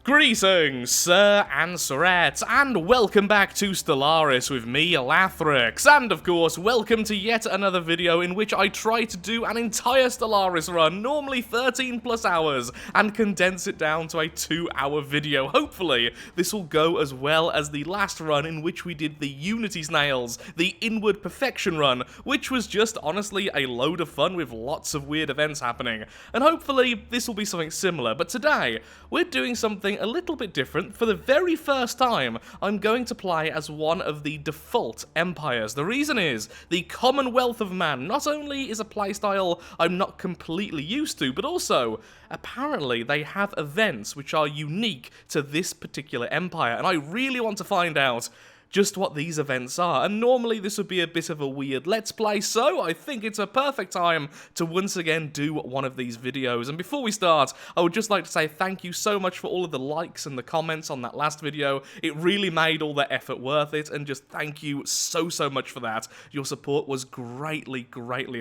Greetings, sir and sirettes, and welcome back to Stellaris with me, Lathrix, and of course, welcome to yet another video in which I try to do an entire Stellaris run, normally 13 plus hours, and condense it down to a 2-hour video. Hopefully, this will go as well as the last run in which we did the Unity Snails, the Inward Perfection run, which was just honestly a load of fun with lots of weird events happening, and hopefully this will be something similar. But today, we're doing something a little bit different. For the very first time, I'm going to play as one of the default empires. The reason is, the Commonwealth of Man not only is a playstyle I'm not completely used to, but also, apparently they have events which are unique to this particular empire, and I really want to find out just what these events are. And normally this would be a bit of a weird let's play, so I think it's a perfect time to once again do one of these videos. And before we start, I would just like to say thank you so much for all of the likes and the comments on that last video. It really made all the effort worth it, and just thank you so much for that. Your support was greatly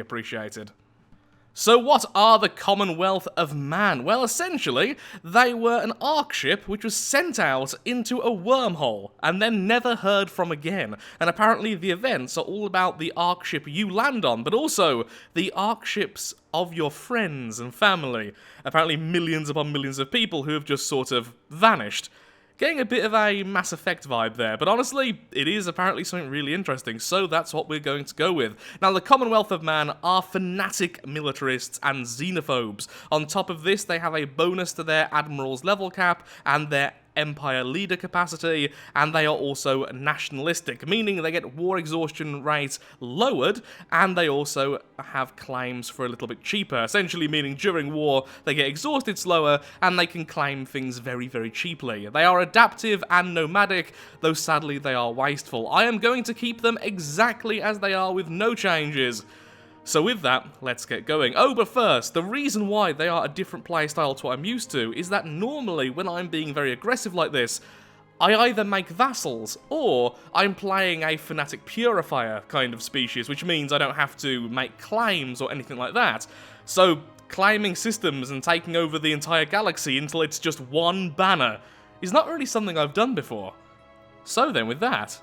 appreciated. So what are the Commonwealth of Man? Well, essentially, they were an Ark ship which was sent out into a wormhole and then never heard from again. And apparently the events are all about the Ark ship you land on, but also the Ark ships of your friends and family. Apparently millions upon millions of people who have just sort of vanished. Getting a bit of a Mass Effect vibe there, but honestly, it is apparently something really interesting, so that's what we're going to go with. Now, the Commonwealth of Man are fanatic militarists and xenophobes. On top of this, they have a bonus to their Admiral's level cap and their Empire leader capacity, and they are also nationalistic, meaning they get war exhaustion rate lowered, and they also have claims for a little bit cheaper, essentially meaning during war they get exhausted slower and they can claim things very cheaply. They are adaptive and nomadic, though sadly they are wasteful. I am going to keep them exactly as they are with no changes. So with that, let's get going. Oh, but first, the reason why they are a different playstyle to what I'm used to is that normally when I'm being very aggressive like this, I either make vassals, or I'm playing a fanatic purifier kind of species, which means I don't have to make claims or anything like that. So, claiming systems and taking over the entire galaxy until it's just one banner is not really something I've done before. So then, with that,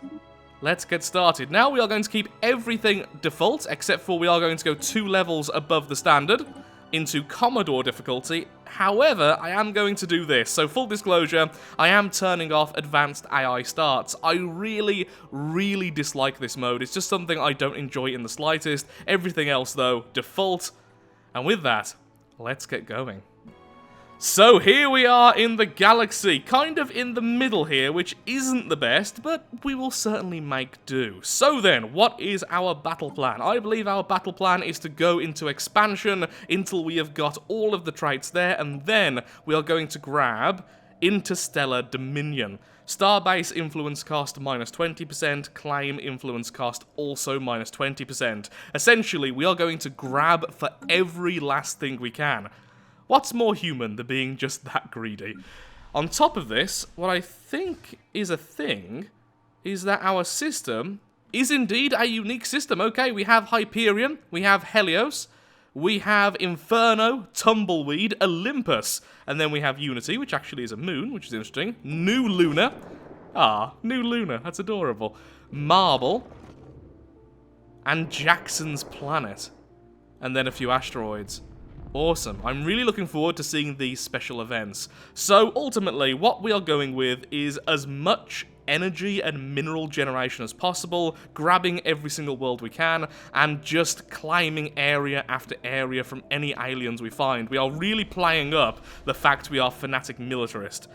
let's get started. Now we are going to keep everything default, except for we are going to go 2 levels above the standard into Commodore difficulty. However, I am going to do this. So full disclosure, I am turning off advanced AI starts. I really dislike this mode. It's just something I don't enjoy in the slightest. Everything else though, default. And with that, let's get going. So here we are in the galaxy, kind of in the middle here, which isn't the best, but we will certainly make do. So then, what is our battle plan? I believe our battle plan is to go into expansion until we have got all of the traits there, and then we are going to grab Interstellar Dominion. Starbase influence cost minus 20%, claim influence cost also minus 20%. Essentially, we are going to grab for every last thing we can. What's more human than being just that greedy? On top of this, what I think is a thing is that our system is indeed a unique system. Okay, we have Hyperion, we have Helios, we have Inferno, Tumbleweed, Olympus, and then we have Unity, which actually is a moon, which is interesting. New Luna. Ah, New Luna, that's adorable. Marble. And Jackson's Planet. And then a few asteroids. Awesome. I'm really looking forward to seeing these special events. So, ultimately, what we are going with is as much energy and mineral generation as possible, grabbing every single world we can, and just claiming area after area from any aliens we find. We are really playing up the fact we are fanatic militarist.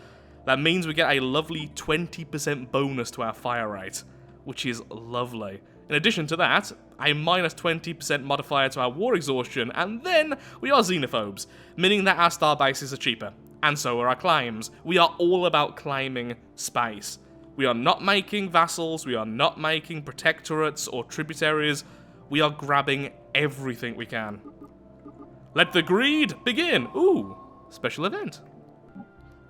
That means we get a lovely 20% bonus to our fire rate, which is lovely. In addition to that, a minus 20% modifier to our war exhaustion, and then we are xenophobes, meaning that our star bases are cheaper, and so are our claims. We are all about claiming space. We are not making vassals, we are not making protectorates or tributaries, we are grabbing everything we can. Let the greed begin! Ooh, special event.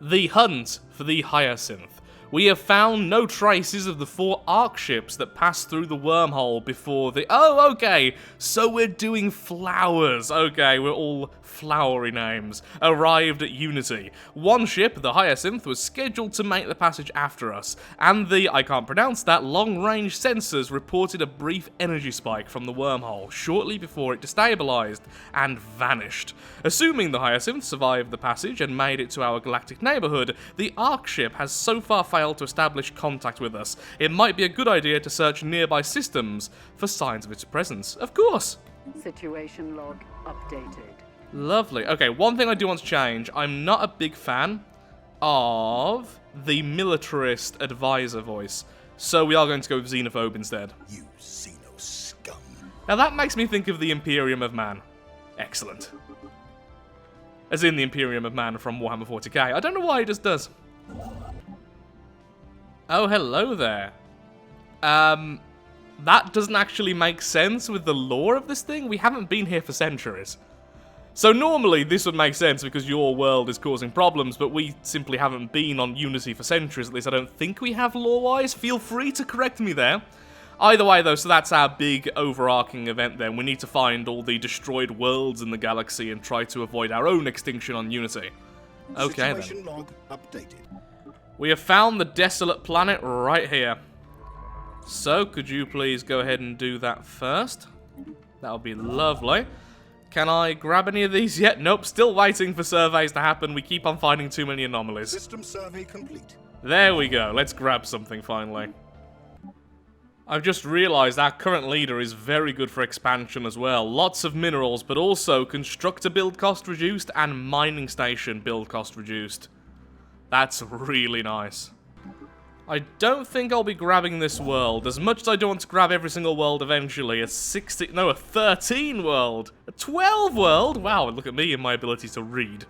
The hunt for the Hyacinth. We have found no traces of the 4 Ark ships that passed through the wormhole before the... Oh, okay. So we're doing flowers. Okay, we're all flowery names. Arrived at Unity. One ship, the Hyacinth, was scheduled to make the passage after us, and the, I can't pronounce that, long-range sensors reported a brief energy spike from the wormhole shortly before it destabilized and vanished. Assuming the Hyacinth survived the passage and made it to our galactic neighborhood, the Ark ship has so far failed to establish contact with us. It might be a good idea to search nearby systems for signs of its presence. Of course. Situation log updated. Lovely. Okay, one thing I do want to change. I'm not a big fan of the militarist advisor voice, so we are going to go with xenophobe instead. You xeno scum. Now that makes me think of the Imperium of Man. Excellent. As in the Imperium of Man from Warhammer 40k. I don't know why it just does. Oh, hello there. That doesn't actually make sense with the lore of this thing. We haven't been here for centuries. So normally this would make sense because your world is causing problems, but we simply haven't been on Unity for centuries. At least I don't think we have lore-wise. Feel free to correct me there. Either way though, so that's our big overarching event then. We need to find all the destroyed worlds in the galaxy and try to avoid our own extinction on Unity. Okay then. Situation log updated. We have found the desolate planet right here. So, could you please go ahead and do that first? That would be lovely. Can I grab any of these yet? Nope, still waiting for surveys to happen. We keep on finding too many anomalies. System survey complete. There we go. Let's grab something finally. I've just realised our current leader is very good for expansion as well. Lots of minerals, but also constructor build cost reduced and mining station build cost reduced. That's really nice. I don't think I'll be grabbing this world. As much as I do want to grab every single world eventually, a 13 world. A 12 world? Wow, look at me and my ability to read.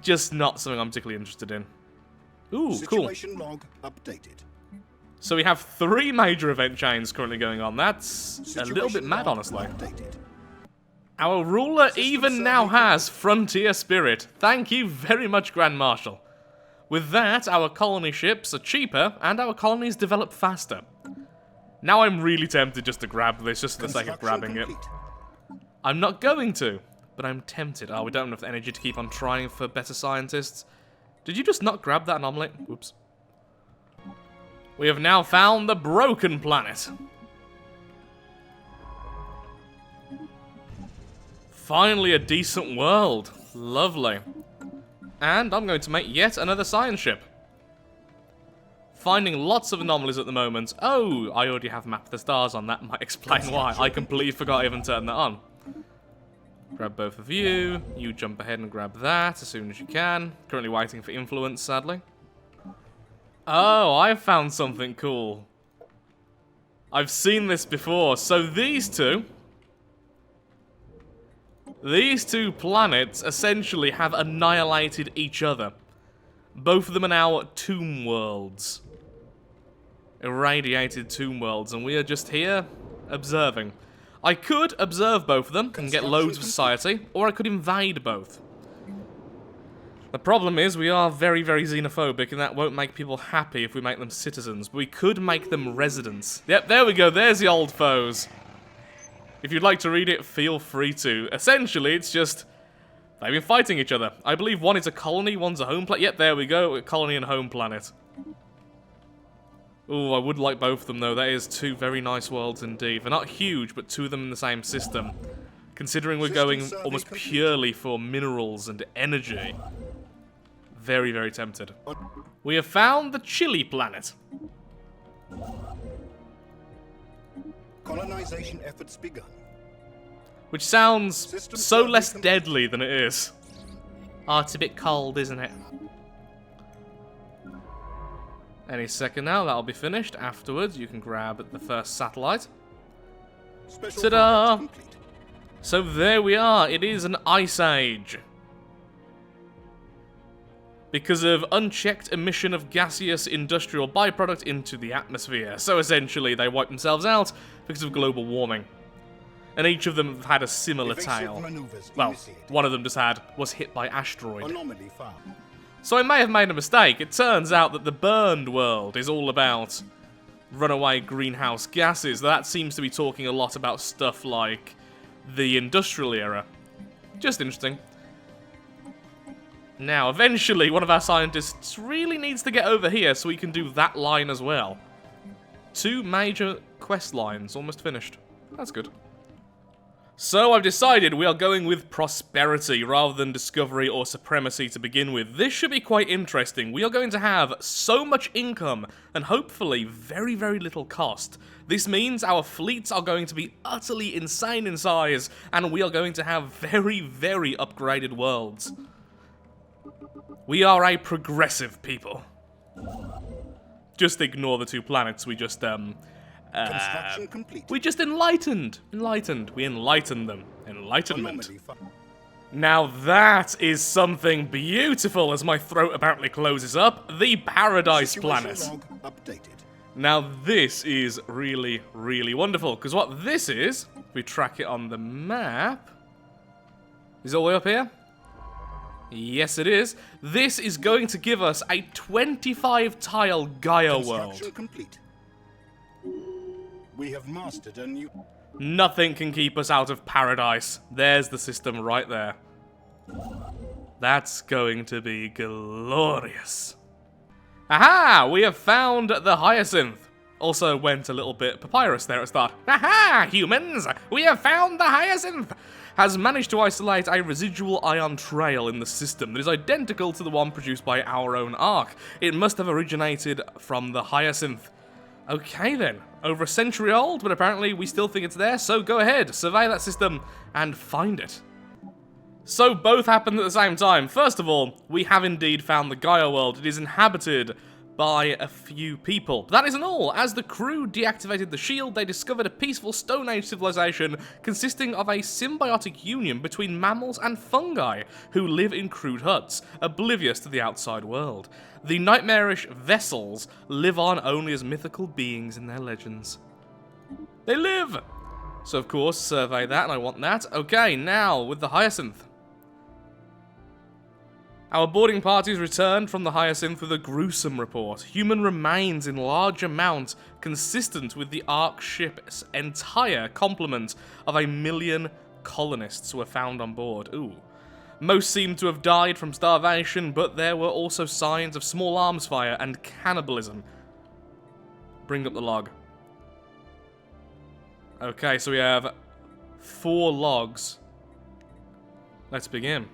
Just not something I'm particularly interested in. Ooh, cool. Situation log updated. So we have 3 major event chains currently going on. That's a little bit mad, honestly. Updated. Our ruler even now has Frontier Spirit. Thank you very much, Grand Marshal. With that, our colony ships are cheaper, and our colonies develop faster. Now I'm really tempted just to grab this, just for the sake of grabbing it. I'm not going to, but I'm tempted. Oh, we don't have enough energy to keep on trying for better scientists. Did you just not grab that anomaly? Whoops. We have now found the broken planet. Finally a decent world. Lovely. And I'm going to make yet another science ship. Finding lots of anomalies at the moment. Oh, I already have Map of the Stars on. That might explain why. I completely forgot I even turned that on. Grab both of you. You jump ahead and grab that as soon as you can. Currently waiting for influence, sadly. Oh, I found something cool. I've seen this before. So these two planets essentially have annihilated each other. Both of them are now tomb worlds. Irradiated tomb worlds, and we are just here observing. I could observe both of them and get loads of society, or I could invade both. The problem is we are very, very xenophobic, and that won't make people happy if we make them citizens. But we could make them residents. Yep, there we go. There's the old foes. If you'd like to read it, feel free to. Essentially, it's just they've been fighting each other. I believe one is a colony, one's a home planet. Yep, there we go. A colony and home planet. Ooh, I would like both of them, though. That is 2 very nice worlds indeed. They're not huge, but 2 of them in the same system. Considering we're going almost purely for minerals and energy. Very, very tempted. We have found the chilly planet. Colonization efforts begun. Which sounds so less deadly than it is. Oh, it's a bit cold, isn't it? Any second now, that'll be finished. Afterwards, you can grab the first satellite. Ta-da! So there we are. It is an ice age. Because of unchecked emission of gaseous industrial byproduct into the atmosphere. So essentially, they wipe themselves out because of global warming. And each of them have had a similar tale. Well, one of them was hit by asteroid. Anomaly found. So I may have made a mistake. It turns out that the burned world is all about runaway greenhouse gases. That seems to be talking a lot about stuff like the industrial era. Just interesting. Now, eventually, one of our scientists really needs to get over here so we can do that line as well. 2 major quest lines, almost finished. That's good. So I've decided we are going with prosperity rather than discovery or supremacy to begin with. This should be quite interesting. We are going to have so much income and hopefully very, very little cost. This means our fleets are going to be utterly insane in size and we are going to have very, very upgraded worlds. We are a progressive people. Just ignore the 2 planets we just, Construction complete. we just enlightened. We enlightened them. Enlightenment. Now that is something beautiful as my throat apparently closes up. The Paradise Planet. Situation log updated. Now this is really, really wonderful. Because what this is, if we track it on the map, is it all the way up here? Yes, it is. This is going to give us a 25-tile Gaia world. Construction complete. We have mastered a new... Nothing can keep us out of paradise. There's the system right there. That's going to be glorious. Aha! We have found the Hyacinth. Also went a little bit papyrus there at the start. Aha! Humans! We have found the Hyacinth! Has managed to isolate a residual ion trail in the system that is identical to the one produced by our own Ark. It must have originated from the Hyacinth. Okay then, over a century old, but apparently we still think it's there, so go ahead, survey that system, and find it. So both happened at the same time. First of all, we have indeed found the Gaia world. It is inhabited by a few people. But that isn't all. As the crew deactivated the shield, they discovered a peaceful Stone Age civilization consisting of a symbiotic union between mammals and fungi who live in crude huts, oblivious to the outside world. The nightmarish vessels live on only as mythical beings in their legends. They live! So of course, survey that, and I want that. Okay, now, with the Hyacinth. Our boarding parties returned from the Hyacinth with a gruesome report. Human remains in large amount, consistent with the Ark ship's entire complement of 1 million colonists were found on board. Ooh. Most seemed to have died from starvation, but there were also signs of small arms fire and cannibalism. Bring up the log. Okay, so we have 4 logs. Let's begin.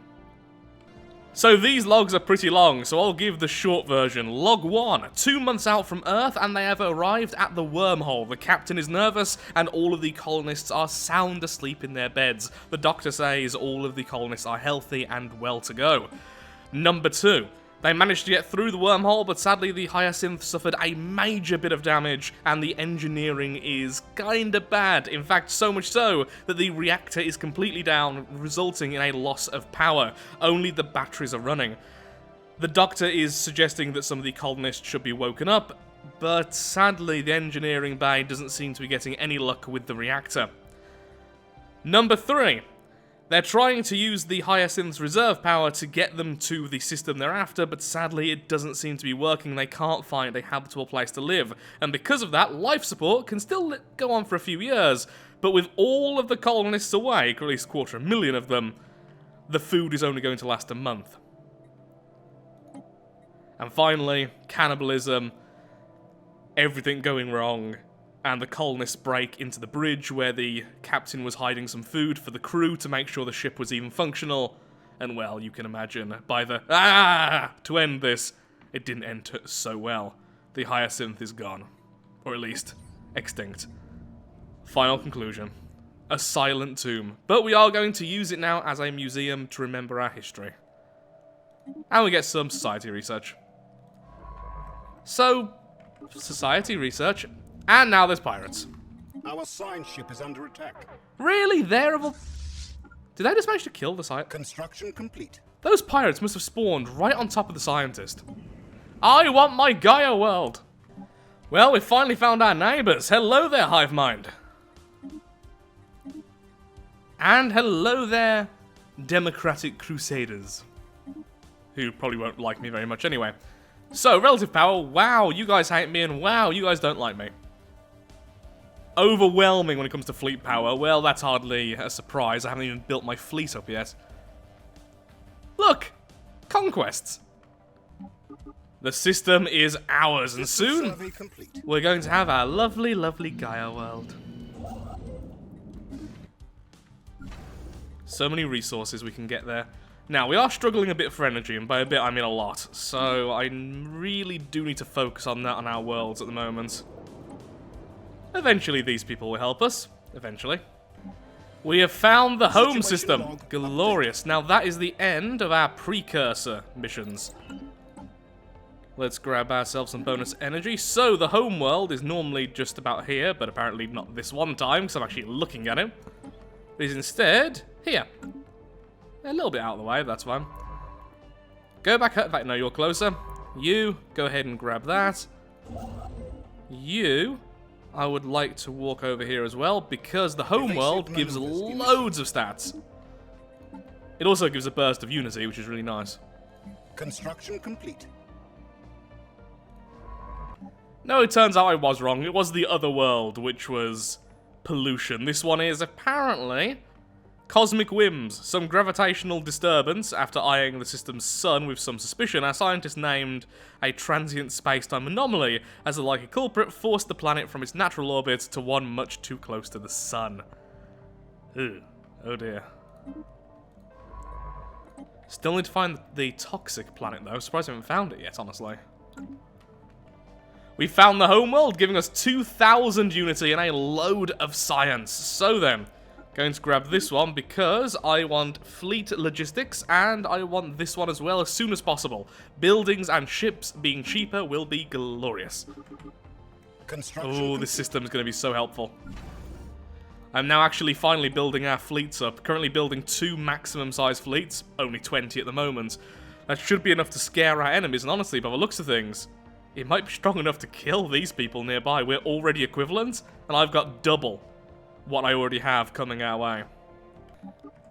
So these logs are pretty long, so I'll give the short version. Log 1, 2 months out from Earth and they have arrived at the wormhole. The captain is nervous and all of the colonists are sound asleep in their beds. The doctor says all of the colonists are healthy and well to go. Number 2. They managed to get through the wormhole, but sadly the Hyacinth suffered a major bit of damage, and the engineering is kinda bad. In fact, so much so that the reactor is completely down, resulting in a loss of power. Only the batteries are running. The doctor is suggesting that some of the colonists should be woken up, but sadly the engineering bay doesn't seem to be getting any luck with the reactor. Number 3. They're trying to use the Hyacinth's reserve power to get them to the system they're after, but sadly it doesn't seem to be working. They can't find a habitable place to live, and because of that, life support can still go on for a few years, but with all of the colonists awake, or at least 250,000 of them, the food is only going to last a month. And finally, cannibalism, everything going wrong, and the colonists break into the bridge where the captain was hiding some food for the crew to make sure the ship was even functional. And well, you can imagine, by the to end this, it didn't end so well. The Hyacinth is gone. Or at least, extinct. Final conclusion. A silent tomb. But we are going to use it now as a museum to remember our history. And we get some society research. So, society research. And now there's pirates. Our science ship is under attack. Really? They're of all... Did they just manage to kill the scientist? Construction complete. Those pirates must have spawned right on top of the scientist. I want my Gaia world! Well, we finally found our neighbours. Hello there, Hive Mind. And hello there, Democratic Crusaders. who probably won't like me very much anyway. So, relative power, wow, you guys hate me, and wow, you guys don't like me. Overwhelming when it comes to fleet power. Well, that's hardly a surprise. I haven't even built my fleet up yet. Look! Conquests! The system is ours, and soon Survey complete. we're going to have our lovely, lovely Gaia world. So many resources we can get there. Now, we are struggling a bit for energy, and by a bit I mean a lot. So I really do need to focus on that on our worlds at the moment. Eventually these people will help us. Eventually. We have found the home system. Glorious. Now that is the end of our precursor missions. Let's grab ourselves some bonus energy. So the home world is normally just about here, but apparently not this one time, because I'm actually looking at it. It is instead here. A little bit out of the way, that's fine. Go back, in fact, no, you're closer. You, go ahead and grab that. You, I would like to walk over here as well, because the home world gives loads of stats. It also gives a burst of unity, which is really nice. Construction complete. No, it turns out I was wrong. It was the other world, which was pollution. This one is apparently cosmic whims, some gravitational disturbance. After eyeing the system's sun with some suspicion, our scientists named a transient space-time anomaly as the likely culprit forced the planet from its natural orbit to one much too close to the sun. Ugh. Oh dear. Still need to find the toxic planet though. Surprised I haven't found it yet, honestly. We found the homeworld, giving us 2,000 unity and a load of science. So then, going to grab this one because I want fleet logistics and I want this one as well as soon as possible. Buildings and ships being cheaper will be glorious. Oh, this system is going to be so helpful. I'm now actually finally building our fleets up. Currently building 2 maximum size fleets, only 20 at the moment. That should be enough to scare our enemies, and honestly, by the looks of things, it might be strong enough to kill these people nearby. We're already equivalent, and I've got double what I already have coming our way.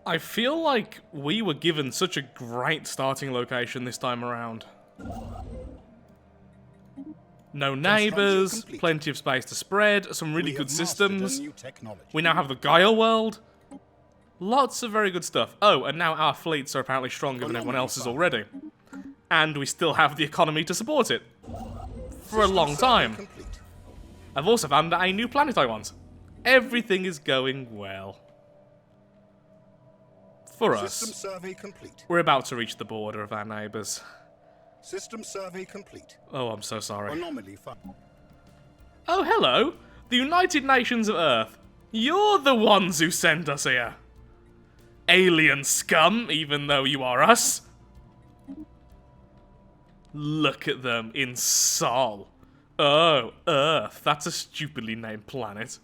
I feel like we were given such a great starting location this time around. No neighbours, plenty of space to spread, some really good systems. We now have the Gaia world. Lots of very good stuff. Oh, and now our fleets are apparently stronger than everyone else's already. And we still have the economy to support it. For a long time. I've also found a new planet I want. Everything is going well. For us. System survey complete. We're about to reach the border of our neighbours. System survey complete. Oh, I'm so sorry. Anomaly found. Oh, hello. The United Nations of Earth. You're the ones who sent us here. Alien scum, even though you are us. Look at them in Sol. Oh, Earth. That's a stupidly named planet.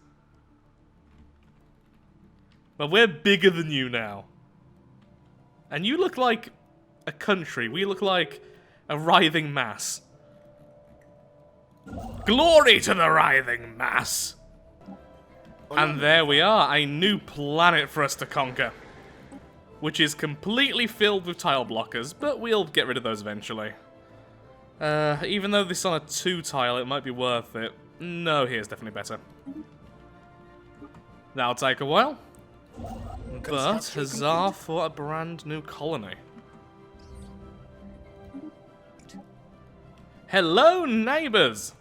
But we're bigger than you now. And you look like a country. We look like a writhing mass. Glory to the writhing mass! And there we are, a new planet for us to conquer. Which is completely filled with tile blockers, but we'll get rid of those eventually. Even though this is on a 2 tile, it might be worth it. No, here's definitely better. That'll take a while. But huzzah for a brand new colony. Hello, neighbours!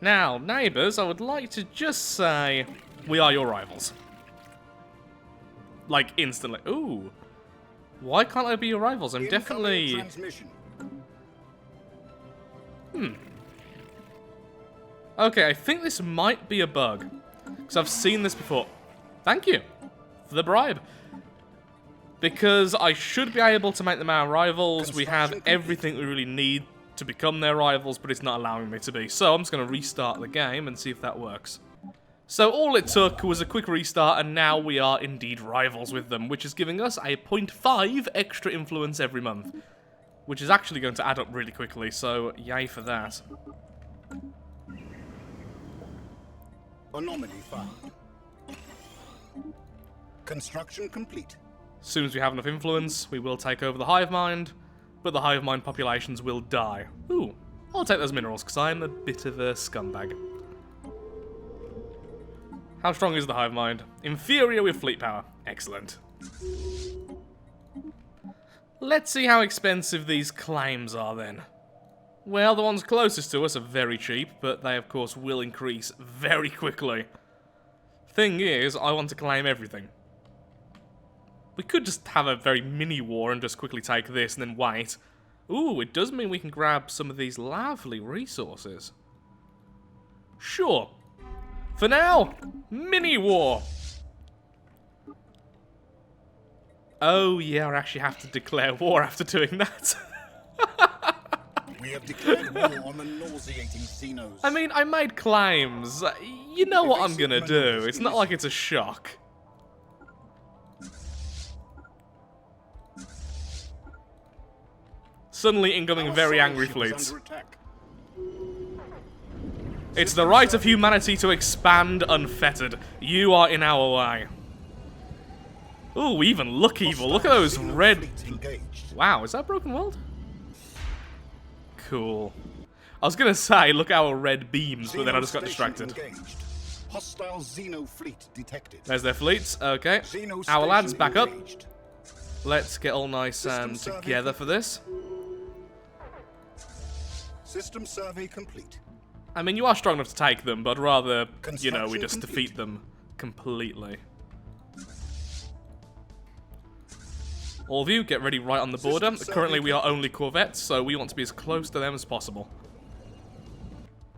Now, neighbours, I would like to just say we are your rivals. Like, instantly. Ooh. Why can't I be your rivals? I'm definitely... Okay, I think this might be a bug. Because I've seen this before. Thank you for the bribe. Because I should be able to make them our rivals. We have everything we really need to become their rivals, but it's not allowing me to be. So I'm just going to restart the game and see if that works. So all it took was a quick restart, and now we are indeed rivals with them, which is giving us a 0.5 extra influence every month. Which is actually going to add up really quickly, so yay for that. Anomaly found. Construction complete. As soon as we have enough influence, we will take over the hive mind, but the hive mind populations will die. Ooh, I'll take those minerals, because I'm a bit of a scumbag. How strong is the hive mind? Inferior with fleet power. Excellent. Let's see how expensive these claims are then. Well, the ones closest to us are very cheap, but they of course will increase very quickly. Thing is, I want to claim everything. We could just have a very mini war and just quickly take this and then wait. Ooh, it does mean we can grab some of these lovely resources. Sure. For now, mini war. Oh yeah, I actually have to declare war after doing that. We have declared war on the nauseating Xenos. I mean, I made claims. You know what I'm gonna do. It's not like it's a shock. Suddenly incoming very angry fleets. It's the right of humanity to expand unfettered. You are in our way. Ooh, we even look evil. Look at those red... Wow, is that Broken World? Cool. I was gonna say, look at our red beams, but then I just got distracted. Hostile Xeno fleet detected. There's their fleets. Okay. Our lads back up. Let's get all nice and together for this. System survey complete. I mean, you are strong enough to take them, but rather, you know, we just defeat them completely. All of you, get ready right on the border. Currently, we are only corvettes, so we want to be as close to them as possible.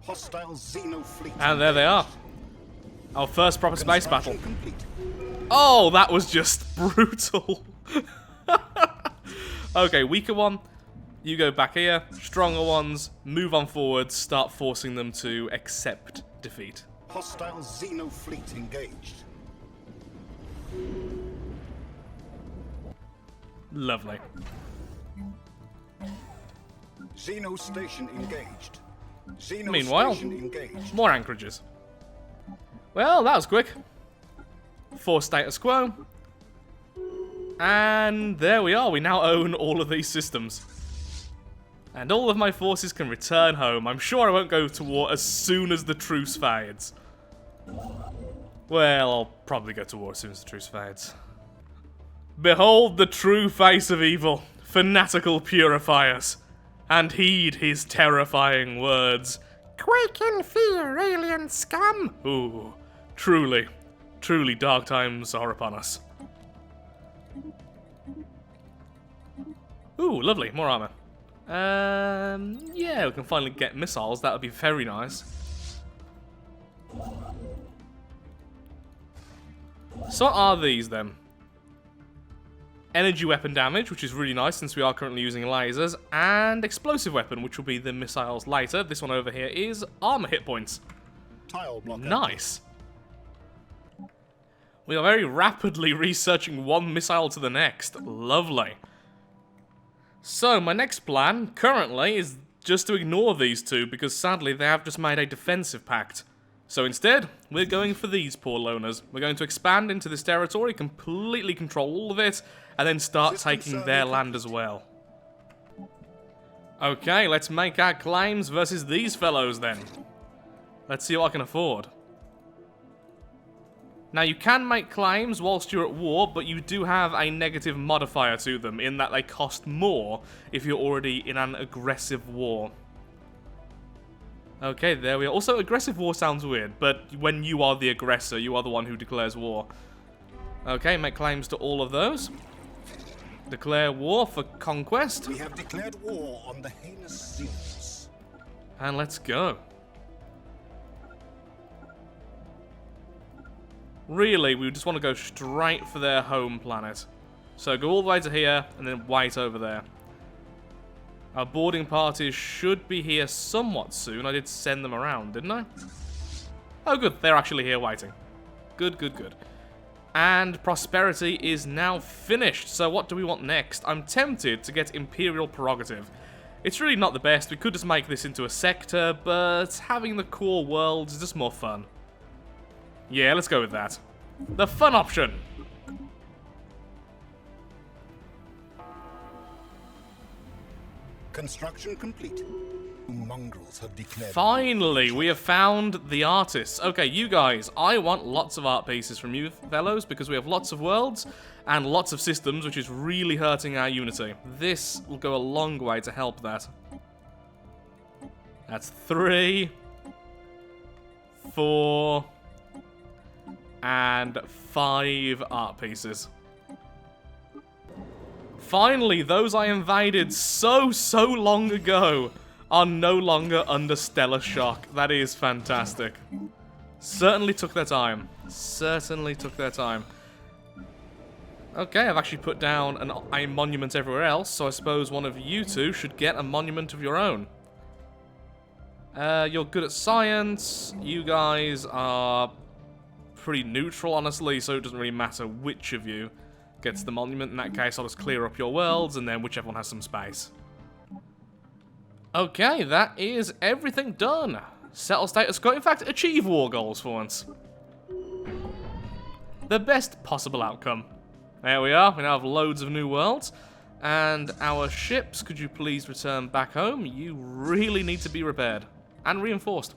Hostile Xeno fleet. And there they are. Our first proper space battle. Oh, that was just brutal. Okay, weaker one. You go back here. Stronger ones, move on forward, start forcing them to accept defeat. Hostile Xeno fleet engaged. Lovely. Xeno station engaged. Xeno Meanwhile, station engaged. more anchorages. Well, that was quick. For status quo. And there we are. We now own all of these systems. And all of my forces can return home. I'm sure I won't go to war as soon as the truce fades. Well, I'll probably go to war as soon as the truce fades. Behold the true face of evil, fanatical purifiers, and heed his terrifying words. Quake in fear, alien scum! Ooh, truly, truly dark times are upon us. Ooh, lovely, more armor. Yeah, we can finally get missiles, that would be very nice. So what are these then? Energy weapon damage, which is really nice since we are currently using lasers, and explosive weapon, which will be the missiles later. This one over here is armor hit points. Tile blocker. Nice. We are very rapidly researching one missile to the next. Lovely. So, my next plan, currently, is just to ignore these two, because sadly they have just made a defensive pact. So instead, we're going for these poor loners. We're going to expand into this territory, completely control all of it, and then start taking their land as well. Okay, let's make our claims versus these fellows then. Let's see what I can afford. Now, you can make claims whilst you're at war, but you do have a negative modifier to them, in that they cost more if you're already in an aggressive war. Okay, there we are. Also, aggressive war sounds weird, but when you are the aggressor, you are the one who declares war. Okay, make claims to all of those. Declare war for conquest. We have declared war on the heinous Xenos. And let's go. Really, we just want to go straight for their home planet. So go all the way to here, and then wait over there. Our boarding parties should be here somewhat soon. I did send them around, didn't I? Oh, good. They're actually here waiting. Good, good, good. And prosperity is now finished. So what do we want next? I'm tempted to get Imperial Prerogative. It's really not the best. We could just make this into a sector, but having the core worlds is just more fun. Yeah, let's go with that. The fun option. Construction complete. Mongrels have declared. Finally, we have found the artists. Okay, you guys, I want lots of art pieces from you fellows because we have lots of worlds and lots of systems, which is really hurting our unity. This will go a long way to help that. That's 3, 4, and 5 art pieces. Finally, those I invaded so long ago are no longer under stellar shock. That is fantastic. Certainly took their time. Certainly took their time. Okay, I've actually put down a monument everywhere else, so I suppose one of you two should get a monument of your own. You're good at science. You guys are pretty neutral, honestly, so it doesn't really matter which of you gets the monument. In that case, I'll just clear up your worlds, and then whichever one has some space. Okay, that is everything done. Settle status quo. In fact, achieve war goals for once. The best possible outcome. There we are. We now have loads of new worlds. And our ships, could you please return back home? You really need to be repaired. And reinforced.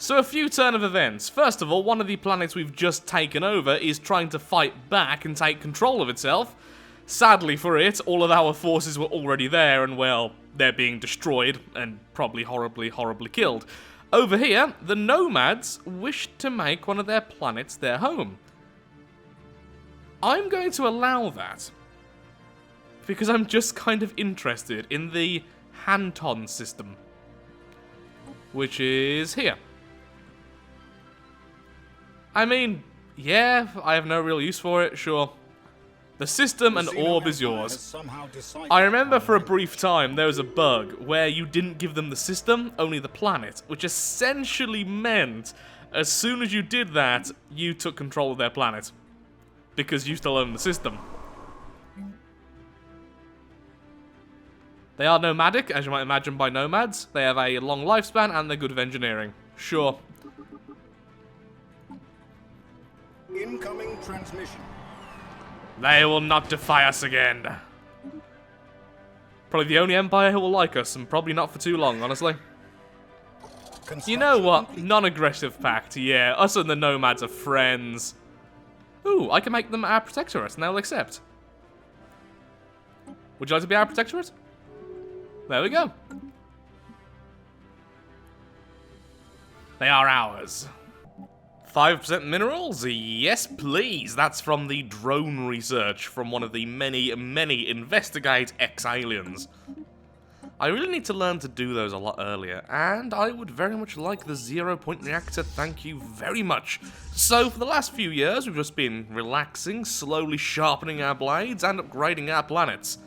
So a few turn of events. First of all, one of the planets we've just taken over is trying to fight back and take control of itself. Sadly for it, all of our forces were already there and, well, they're being destroyed and probably horribly killed. Over here, the nomads wish to make one of their planets their home. I'm going to allow that because I'm just kind of interested in the Hanton system, which is here. I mean, yeah, I have no real use for it, sure. The system and orb is yours. I remember for a brief time there was a bug where you didn't give them the system, only the planet, which essentially meant as soon as you did that, you took control of their planet. Because you still own the system. They are nomadic, as you might imagine by nomads. They have a long lifespan and they're good with engineering. Sure. Incoming transmission. They will not defy us again. Probably the only empire who will like us, and probably not for too long, honestly. You know what? Non-aggressive pact, yeah. Us and the nomads are friends. Ooh, I can make them our protectorate, and they'll accept. Would you like to be our protectorate? There we go. They are ours. 5% minerals? Yes, please. That's from the drone research from one of the many Investigate X-aliens. I really need to learn to do those a lot earlier, and I would very much like the 0-point reactor, thank you very much. So, for the last few years, we've just been relaxing, slowly sharpening our blades, and upgrading our planets.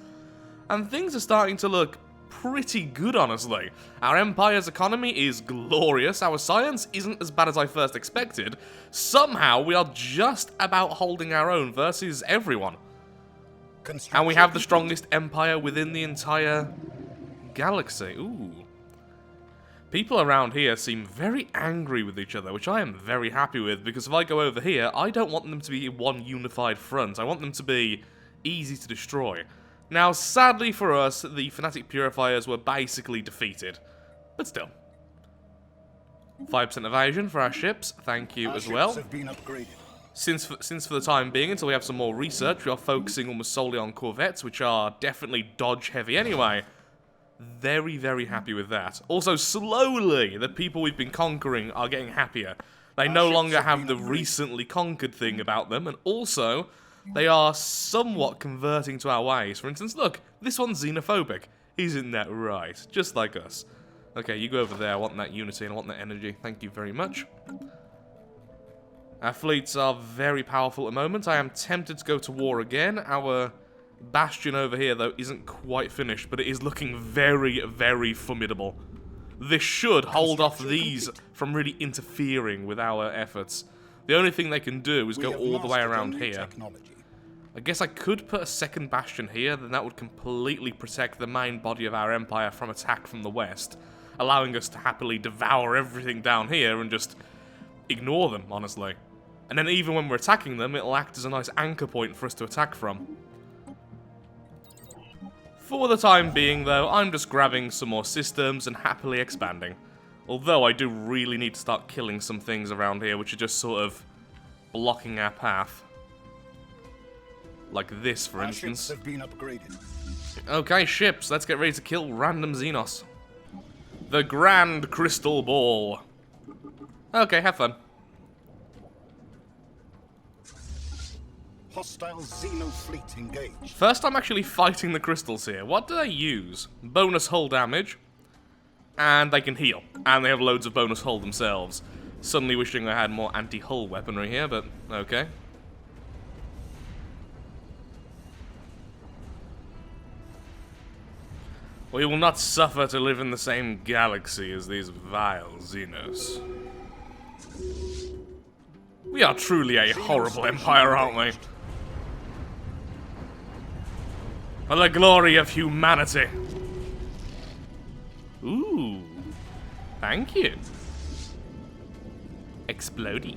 And things are starting to look pretty good, honestly. Our empire's economy is glorious, our science isn't as bad as I first expected. Somehow, we are just about holding our own versus everyone. And we have the strongest empire within the entire galaxy. Ooh. People around here seem very angry with each other, which I am very happy with, because if I go over here, I don't want them to be one unified front. I want them to be easy to destroy. Now, sadly for us, the Fanatic Purifiers were basically defeated. But still. 5% evasion for our ships, thank you as well. Have been upgraded. Since for the time being, until we have some more research, we are focusing almost solely on corvettes, which are definitely dodge heavy anyway. Very, very happy with that. Also, slowly, the people we've been conquering are getting happier. They no longer have the recently conquered thing about them, and also, they are somewhat converting to our ways. For instance, look, this one's xenophobic. Isn't that right? Just like us. Okay, you go over there. I want that unity and I want that energy. Thank you very much. Our fleets are very powerful at the moment. I am tempted to go to war again. Our bastion over here, though, isn't quite finished, but it is looking very, very formidable. This should hold off these from really interfering with our efforts. The only thing they can do is go all the way around here. I guess I could put a second bastion here, then that would completely protect the main body of our empire from attack from the west, allowing us to happily devour everything down here and just ignore them, honestly. And then even when we're attacking them, it'll act as a nice anchor point for us to attack from. For the time being, though, I'm just grabbing some more systems and happily expanding. Although I do really need to start killing some things around here, which are just sort of blocking our path. Like this, for instance. Ships have been upgraded. Okay, ships, let's get ready to kill random Xenos. The Grand Crystal Ball. Okay, have fun. Hostile Xeno fleet engaged. First I'm actually fighting the crystals here. What do they use? Bonus hull damage. And they can heal. And they have loads of bonus hull themselves. Suddenly wishing I had more anti-hull weaponry here, but okay. We will not suffer to live in the same galaxy as these vile Xenos. We are truly a horrible empire, aren't we? For the glory of humanity. Ooh. Thank you. Explodey.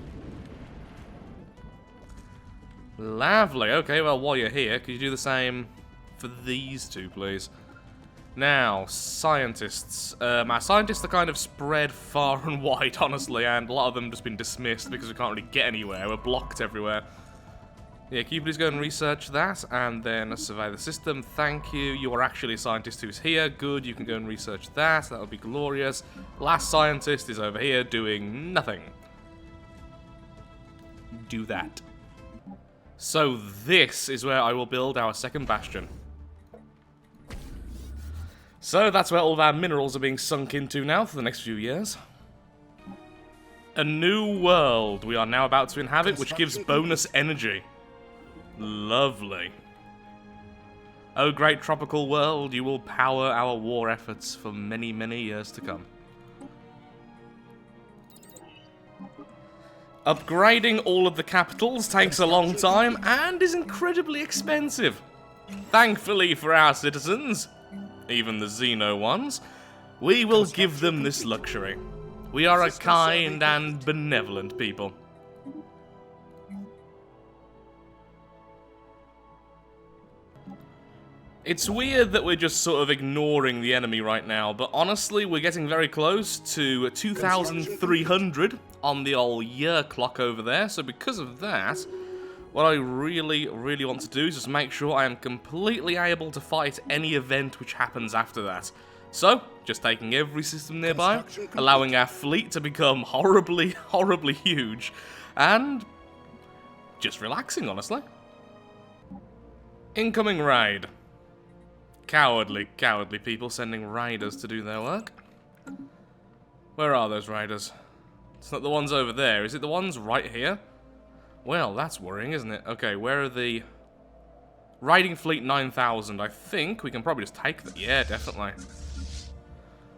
Lovely. Okay, well, while you're here, could you do the same for these two, please? Now, scientists. Our scientists are kind of spread far and wide, honestly, and a lot of them have just been dismissed because we can't really get anywhere. We're blocked everywhere. Yeah, can you please go and research that, and then survey the system? Thank you. You are actually a scientist who's here. Good, you can go and research that. That would be glorious. Last scientist is over here doing nothing. Do that. So this is where I will build our second bastion. So that's where all of our minerals are being sunk into now for the next few years. A new world we are now about to inhabit, which gives bonus energy. Lovely. Oh, great tropical world, you will power our war efforts for many, many years to come. Upgrading all of the capitals takes a long time and is incredibly expensive. Thankfully for our citizens, even the Xeno ones, we will give them this luxury. We are a kind and benevolent people. It's weird that we're just sort of ignoring the enemy right now, but honestly, we're getting very close to 2,300 on the old year clock over there, so because of that, what I really, really want to do is just make sure I am completely able to fight any event which happens after that. So, just taking every system nearby, allowing our fleet to become horribly, horribly huge, and just relaxing, honestly. Incoming raid. Cowardly, cowardly people sending raiders to do their work. Where are those raiders? It's not the ones over there. Is it the ones right here? Well, that's worrying, isn't it? Okay, where are the... Raiding fleet 9,000. I think we can probably just take them. Yeah, definitely.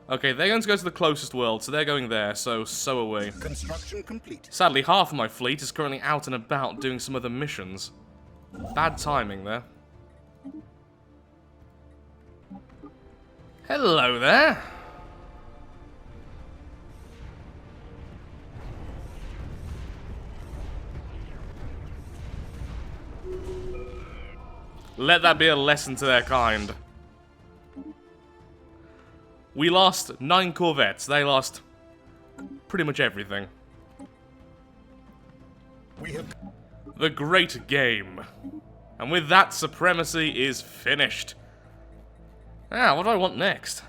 Okay, they're going to go to the closest world, so they're going there, so are we. Construction complete. Sadly, half of my fleet is currently out and about doing some other missions. Bad timing there. Hello there. Let that be a lesson to their kind. We lost 9 corvettes. They lost pretty much everything. We have The great game. And with that, supremacy is finished. Ah, what do I want next?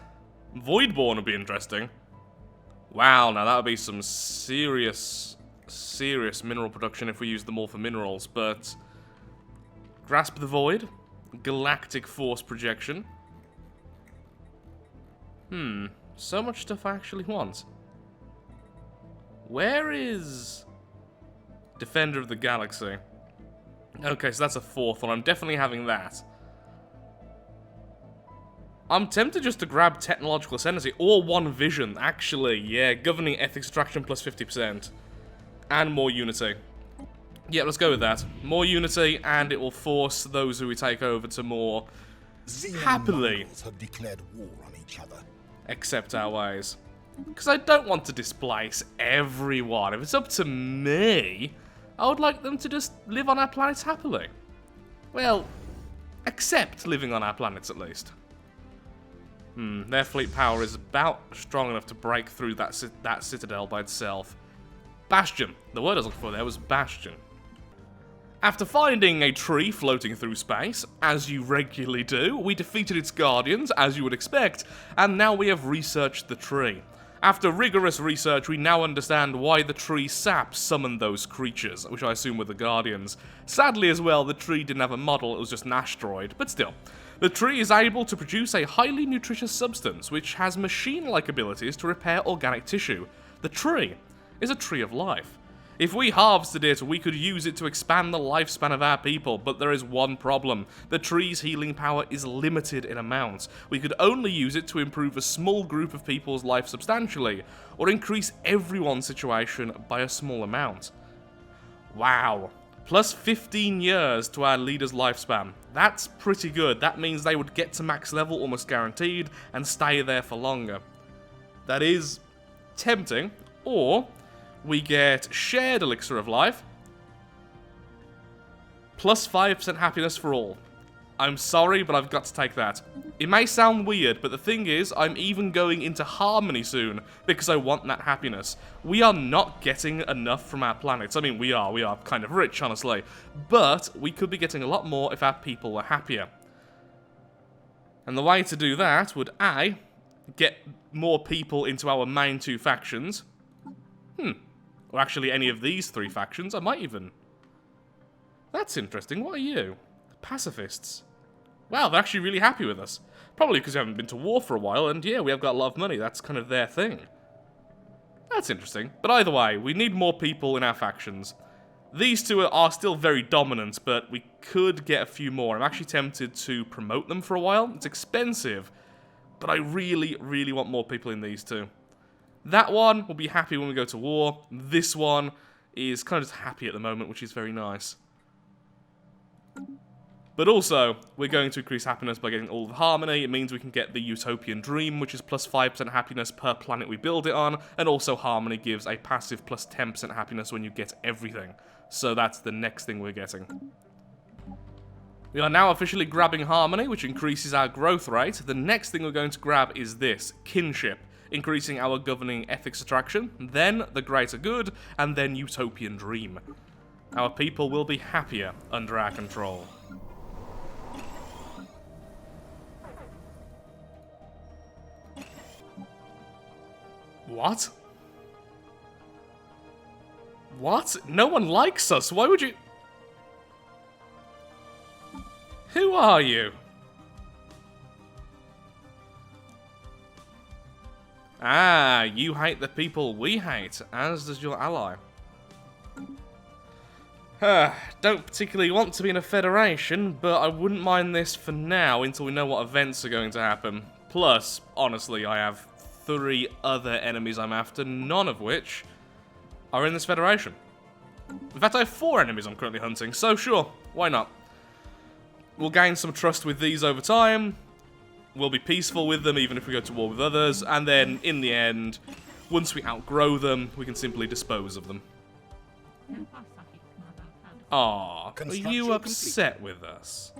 Voidborn would be interesting. Wow, now that would be some serious mineral production if we use them all for minerals, but... Grasp the Void. Galactic Force Projection. So much stuff I actually want. Where is... Defender of the Galaxy? Okay, so that's a 4th one. I'm definitely having that. I'm tempted just to grab Technological Ascendancy, or One Vision, actually. Yeah, Governing Ethics Attraction plus 50%. And more Unity. Yeah, let's go with that. More Unity, and it will force those who we take over to more happily have declared war on each other. accept our ways. Because I don't want to displace everyone. If it's up to me, I would like them to just live on our planets happily. Well, accept living on our planets at least. Their fleet power is about strong enough to break through that citadel by itself. Bastion. The word I was looking for there was Bastion. After finding a tree floating through space, as you regularly do, we defeated its guardians, as you would expect, and now we have researched the tree. After rigorous research, we now understand why the tree sap summoned those creatures, which I assume were the guardians. Sadly as well, the tree didn't have a model, it was just an asteroid, but still. The tree is able to produce a highly nutritious substance, which has machine-like abilities to repair organic tissue. The tree is a tree of life. If we harvested it, we could use it to expand the lifespan of our people, but there is one problem. The tree's healing power is limited in amount. We could only use it to improve a small group of people's life substantially, or increase everyone's situation by a small amount. Wow. Plus 15 years to our leader's lifespan. That's pretty good. That means they would get to max level almost guaranteed and stay there for longer. That is tempting. Or we get shared elixir of life. Plus 5% happiness for all. I'm sorry, but I've got to take that. It may sound weird, but the thing is, I'm even going into harmony soon, because I want that happiness. We are not getting enough from our planets. I mean, we are kind of rich, honestly. But we could be getting a lot more if our people were happier. And the way to do that would, A, get more people into our main two factions. Or actually any of these three factions, I might even... That's interesting, what are you? Pacifists. Wow, they're actually really happy with us. Probably because we haven't been to war for a while, and yeah, we have got a lot of money. That's kind of their thing. That's interesting. But either way, we need more people in our factions. These two are still very dominant, but we could get a few more. I'm actually tempted to promote them for a while. It's expensive, but I really, really want more people in these two. That one will be happy when we go to war. This one is kind of just happy at the moment, which is very nice. But also, we're going to increase happiness by getting all of harmony. It means we can get the Utopian Dream, which is plus 5% happiness per planet we build it on. And also harmony gives a passive plus 10% happiness when you get everything. So that's the next thing we're getting. We are now officially grabbing harmony, which increases our growth rate. The next thing we're going to grab is this, kinship, increasing our governing ethics attraction, then the greater good, and then Utopian Dream. Our people will be happier under our control. What? What? No one likes us. Why would you... Who are you? Ah, you hate the people we hate, as does your ally. Don't particularly want to be in a federation, but I wouldn't mind this for now until we know what events are going to happen. Plus, honestly, I have 3 other enemies I'm after, none of which are in this federation. In fact, I have 4 enemies I'm currently hunting, so sure, why not? We'll gain some trust with these over time. We'll be peaceful with them even if we go to war with others, and then, in the end, once we outgrow them, we can simply dispose of them. Aww, are you upset with us?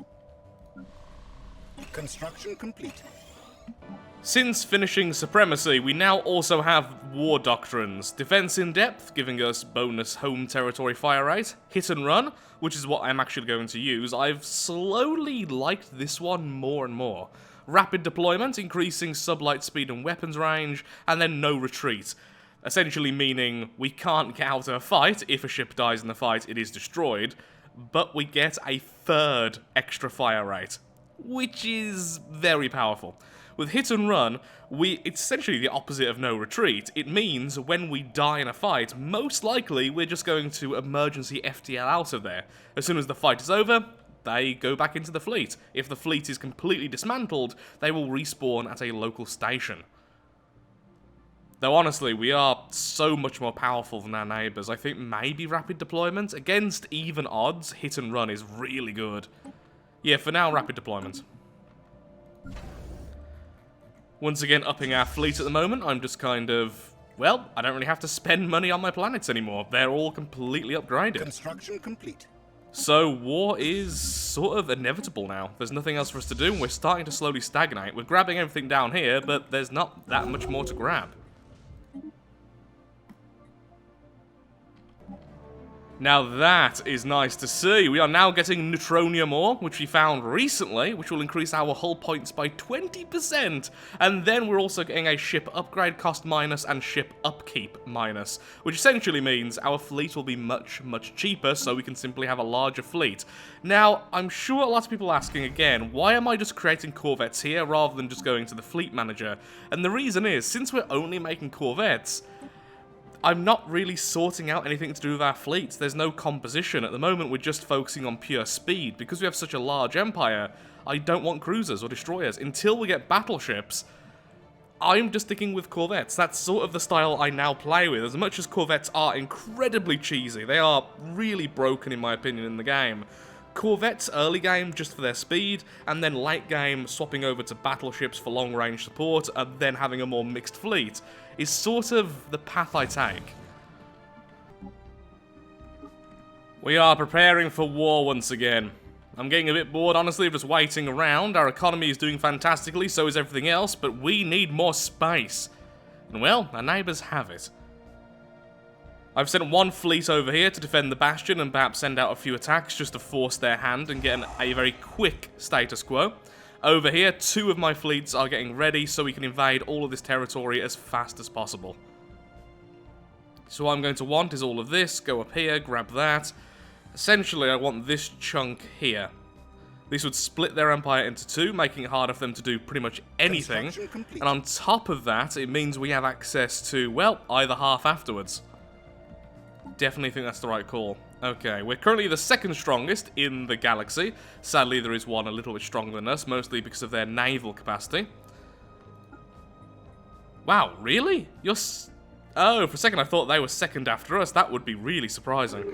Construction complete. Since finishing Supremacy, we now also have War Doctrines. Defense in Depth, giving us bonus home territory fire rate. Hit and Run, which is what I'm actually going to use. I've slowly liked this one more and more. Rapid Deployment, increasing sublight speed and weapons range, and then No Retreat. Essentially meaning we can't get out of a fight. If a ship dies in the fight, it is destroyed. But we get a 3rd extra fire rate, which is very powerful. With Hit and Run, it's essentially the opposite of No Retreat. It means when we die in a fight, most likely we're just going to emergency FTL out of there. As soon as the fight is over, they go back into the fleet. If the fleet is completely dismantled, they will respawn at a local station. Though honestly, we are so much more powerful than our neighbours. I think maybe Rapid Deployment. Against even odds, Hit and Run is really good. Yeah, for now, Rapid Deployment. Once again, upping our fleet at the moment. I'm just kind of... Well, I don't really have to spend money on my planets anymore. They're all completely upgraded. Construction complete. So war is sort of inevitable now. There's nothing else for us to do, and we're starting to slowly stagnate. We're grabbing everything down here, but there's not that much more to grab. Now that is nice to see. We are now getting neutronium ore, which we found recently, which will increase our hull points by 20%. And then we're also getting a ship upgrade cost minus and ship upkeep minus, which essentially means our fleet will be much, much cheaper, so we can simply have a larger fleet. Now, I'm sure a lot of people are asking again, why am I just creating corvettes here rather than just going to the fleet manager? And the reason is, since we're only making corvettes, I'm not really sorting out anything to do with our fleets. There's no composition. At the moment, we're just focusing on pure speed. Because we have such a large empire, I don't want cruisers or destroyers. Until we get battleships, I'm just sticking with corvettes. That's sort of the style I now play with. As much as corvettes are incredibly cheesy, they are really broken, in my opinion, in the game. Corvettes early game just for their speed, and then late game swapping over to battleships for long range support, and then having a more mixed fleet, is sort of the path I take. We are preparing for war once again. I'm getting a bit bored, honestly, of just waiting around. Our economy is doing fantastically, so is everything else, but we need more space. And well, our neighbours have it. I've sent one fleet over here to defend the bastion and perhaps send out a few attacks just to force their hand and get a very quick status quo. Over here, 2 of my fleets are getting ready so we can invade all of this territory as fast as possible. So what I'm going to want is all of this, go up here, grab that. Essentially, I want this chunk here. This would split their empire into 2, making it harder for them to do pretty much anything. And on top of that, it means we have access to, well, either half afterwards. Definitely think that's the right call. Okay, we're currently the 2nd strongest in the galaxy. Sadly, there is one a little bit stronger than us, mostly because of their naval capacity. Wow, really? Oh, for a second I thought they were 2nd after us. That would be really surprising.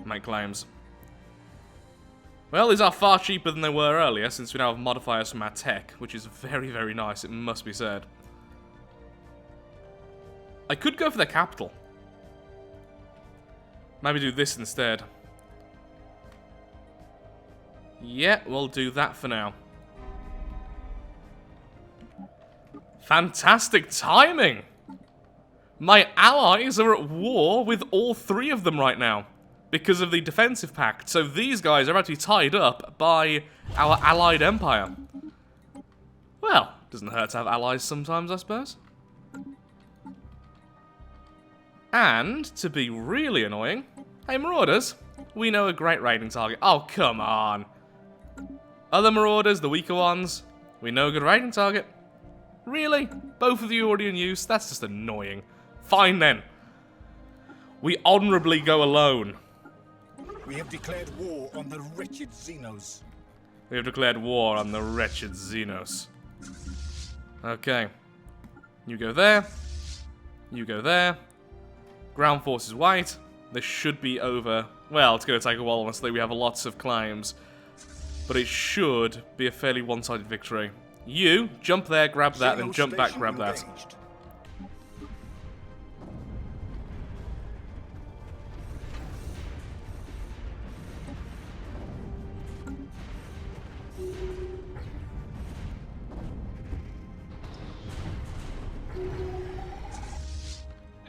Make claims. Well, these are far cheaper than they were earlier, since we now have modifiers from our tech, which is very, very nice, it must be said. I could go for their capital. Maybe do this instead. Yeah, we'll do that for now. Fantastic timing! My allies are at war with all 3 of them right now because of the defensive pact. So these guys are about to be tied up by our allied empire. Well, doesn't hurt to have allies sometimes, I suppose. And, to be really annoying, hey Marauders, we know a great raiding target. Oh, come on. Other Marauders, the weaker ones, we know a good raiding target. Really? Both of you already in use? That's just annoying. Fine then. We honourably go alone. We have declared war on the wretched Xenos. We have declared war on the wretched Xenos. Okay. You go there. You go there. Ground forces white. This should be over. Well, it's going to take a while, honestly. We have lots of claims. But it should be a fairly one-sided victory. You, jump there, grab that, then jump back, grab that.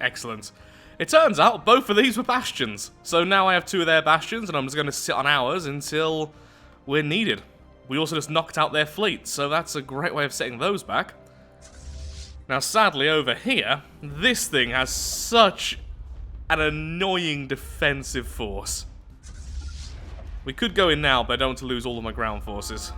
Excellent. It turns out both of these were bastions. So now I have 2 of their bastions, and I'm just going to sit on ours until we're needed. We also just knocked out their fleet, so that's a great way of setting those back. Now, sadly, over here, this thing has such an annoying defensive force. We could go in now, but I don't want to lose all of my ground forces.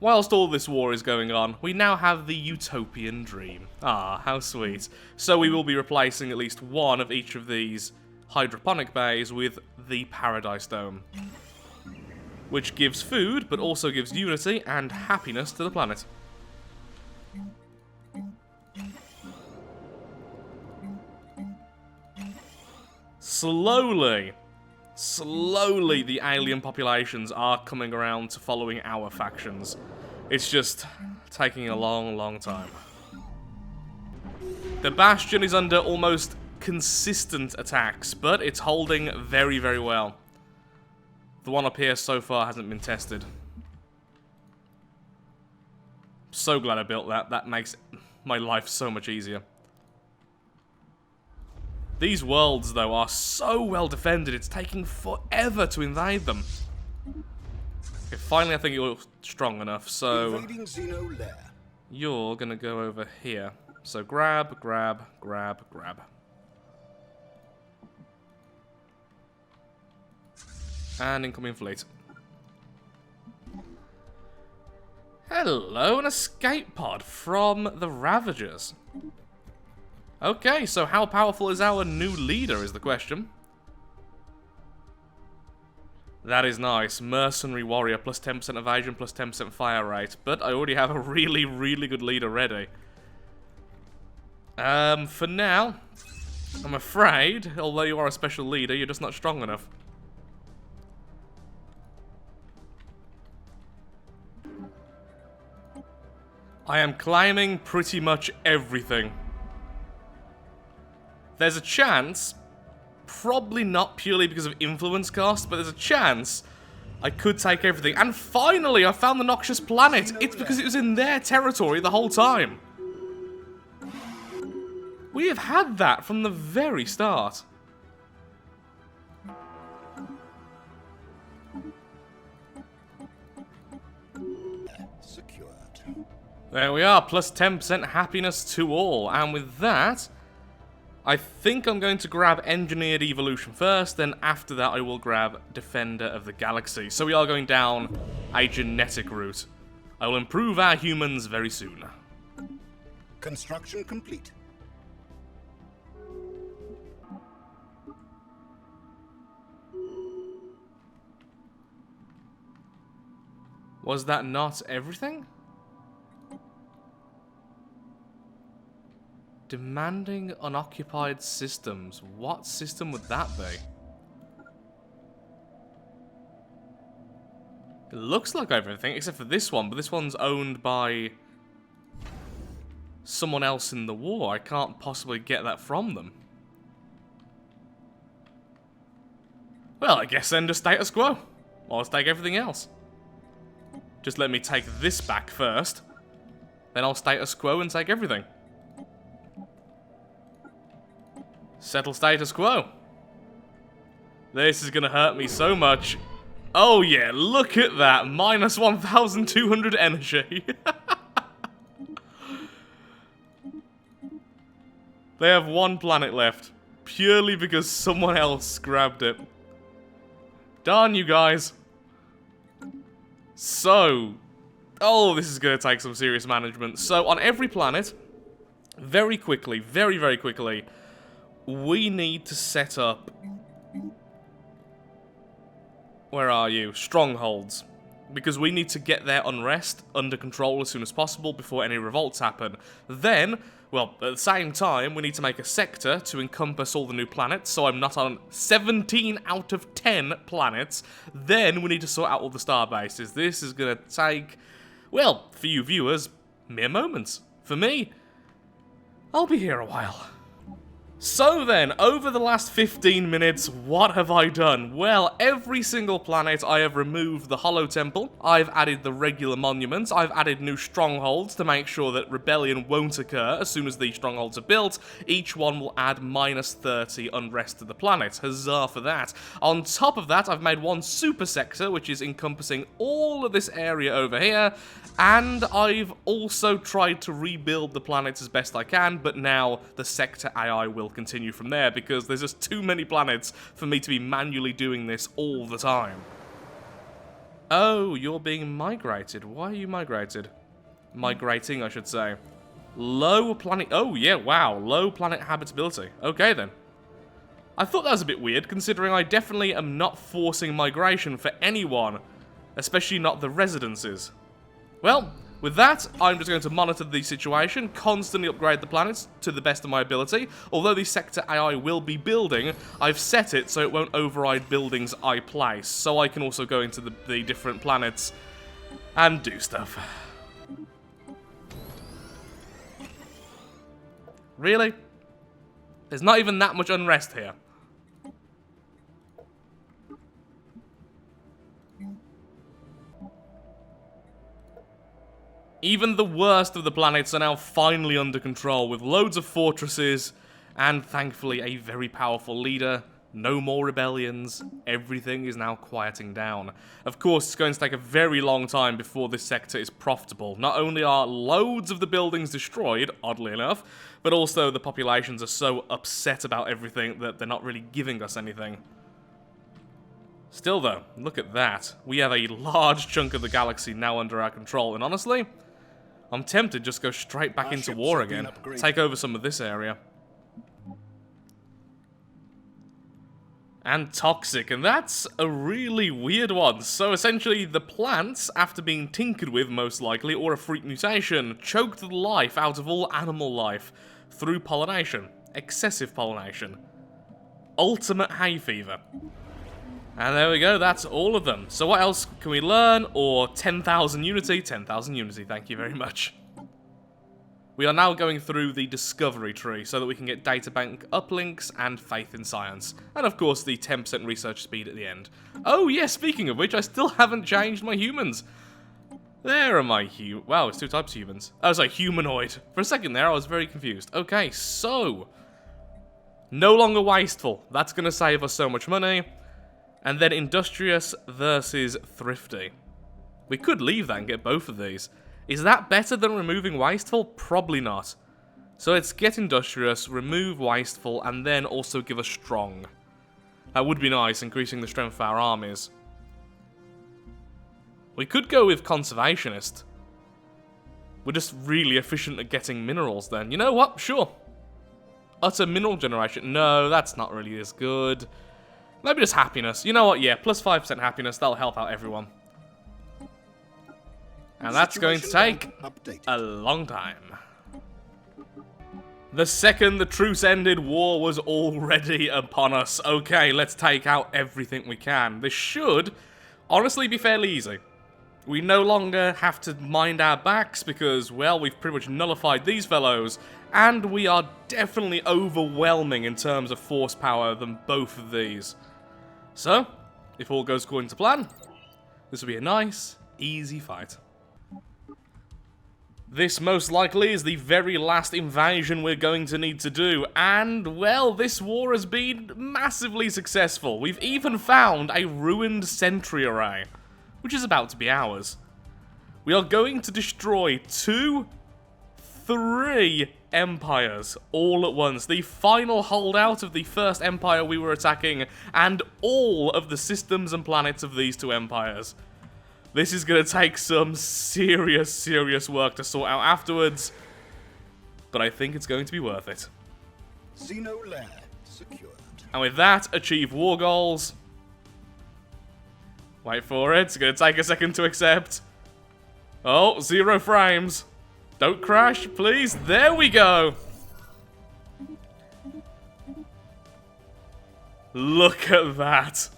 Whilst all this war is going on, we now have the utopian dream. Ah, how sweet. So we will be replacing at least one of each of these hydroponic bays with the Paradise Dome, which gives food, but also gives unity and happiness to the planet. Slowly, the alien populations are coming around to following our factions. It's just taking a long, long time. The Bastion is under almost consistent attacks, but it's holding very, very well. The one up here so far hasn't been tested. So glad I built that. That makes my life so much easier. These worlds, though, are so well defended, it's taking forever to invade them. Okay, finally I think you're strong enough, so... Invading Xeno lair. You're gonna go over here. So grab, grab, grab, grab. And incoming fleet. Hello, an escape pod from the Ravagers. Okay, so how powerful is our new leader is the question. That is nice. Mercenary warrior, plus 10% evasion, plus 10% fire rate. But I already have a really, really good leader ready. For now, I'm afraid, although you are a special leader, you're just not strong enough. I am climbing pretty much everything. There's a chance, probably not purely because of influence cost, but there's a chance I could take everything. And finally, I found the Noxious Planet. It's because it was in their territory the whole time. We have had that from the very start. Secured. There we are, plus 10% happiness to all. And with that, I think I'm going to grab Engineered Evolution first, then after that I will grab Defender of the Galaxy. So we are going down a genetic route. I will improve our humans very soon. Construction complete. Was that not everything? Demanding unoccupied systems. What system would that be? It looks like everything, except for this one, but this one's owned by someone else in the war. I can't possibly get that from them. Well, I guess then just status quo. Or let's take everything else. Just let me take this back first. Then I'll status quo and take everything. Settle status quo. This is gonna hurt me so much. Oh yeah, look at that. Minus 1,200 energy. They have one planet left. Purely because someone else grabbed it. Darn you guys. So, oh, this is gonna take some serious management. So, on every planet, very quickly, very, very quickly, we need to set up... Where are you? Strongholds. Because we need to get their unrest under control as soon as possible before any revolts happen. Then, well, at the same time, we need to make a sector to encompass all the new planets, so I'm not on 17 out of 10 planets. Then we need to sort out all the star bases. This is going to take, well, for you viewers, mere moments. For me, I'll be here a while. So then, over the last 15 minutes, what have I done? Well, every single planet I have removed the Hollow Temple, I've added the regular monuments, I've added new strongholds to make sure that rebellion won't occur as soon as these strongholds are built. Each one will add minus 30 unrest to the planet. Huzzah for that. On top of that, I've made one super sector, which is encompassing all of this area over here, and I've also tried to rebuild the planets as best I can, but now the sector AI will continue from there because there's just too many planets for me to be manually doing this all the time. Oh, you're being migrated. Why are you migrated? Migrating, I should say. Low planet... Oh, yeah, wow. Low planet habitability. Okay, then. I thought that was a bit weird, considering I definitely am not forcing migration for anyone, especially not the residences. Well, with that, I'm just going to monitor the situation, constantly upgrade the planets to the best of my ability. Although the sector AI will be building, I've set it so it won't override buildings I place, so I can also go into the different planets and do stuff. Really? There's not even that much unrest here. Even the worst of the planets are now finally under control, with loads of fortresses, and thankfully a very powerful leader. No more rebellions. Everything is now quieting down. Of course, it's going to take a very long time before this sector is profitable. Not only are loads of the buildings destroyed, oddly enough, but also the populations are so upset about everything that they're not really giving us anything. Still though, look at that. We have a large chunk of the galaxy now under our control, and honestly, I'm tempted to just go straight back into war again. Take over some of this area. And toxic, and that's a really weird one. So essentially, the plants, after being tinkered with most likely, or a freak mutation, choked the life out of all animal life through pollination. Excessive pollination. Ultimate hay fever. And there we go, that's all of them. So what else can we learn? Or 10,000 unity? 10,000 unity, thank you very much. We are now going through the discovery tree so that we can get databank uplinks and faith in science. And of course the 10% research speed at the end. Oh yeah, speaking of which, I still haven't changed my humans. There are my wow, it's two types of humans. I was like humanoid. For a second there I was very confused. Okay, so no longer wasteful. That's going to save us so much money. And then industrious versus thrifty. We could leave that and get both of these. Is that better than removing wasteful? Probably not. So let's get industrious, remove wasteful, and then also give us strong. That would be nice, increasing the strength of our armies. We could go with conservationist. We're just really efficient at getting minerals then. You know what? Sure. Utter mineral generation. No, that's not really as good. Maybe just happiness. You know what? Yeah, plus 5% happiness. That'll help out everyone. And that's going to take a long time. The second the truce ended, war was already upon us. Okay, let's take out everything we can. This should honestly be fairly easy. We no longer have to mind our backs because, well, we've pretty much nullified these fellows. And we are definitely overwhelming in terms of force power than both of these. So, if all goes according to plan, this will be a nice, easy fight. This most likely is the very last invasion we're going to need to do, and, well, this war has been massively successful. We've even found a ruined sentry array, which is about to be ours. We are going to destroy 3 empires all at once. The final holdout of the first empire we were attacking, and all of the systems and planets of these 2 empires. This is going to take some serious work to sort out afterwards, but I think it's going to be worth it. Xeno lair secured. And with that, achieve war goals. Wait for it, it's going to take a second to accept. Oh, 0 frames. Don't crash, please. There we go. Look at that.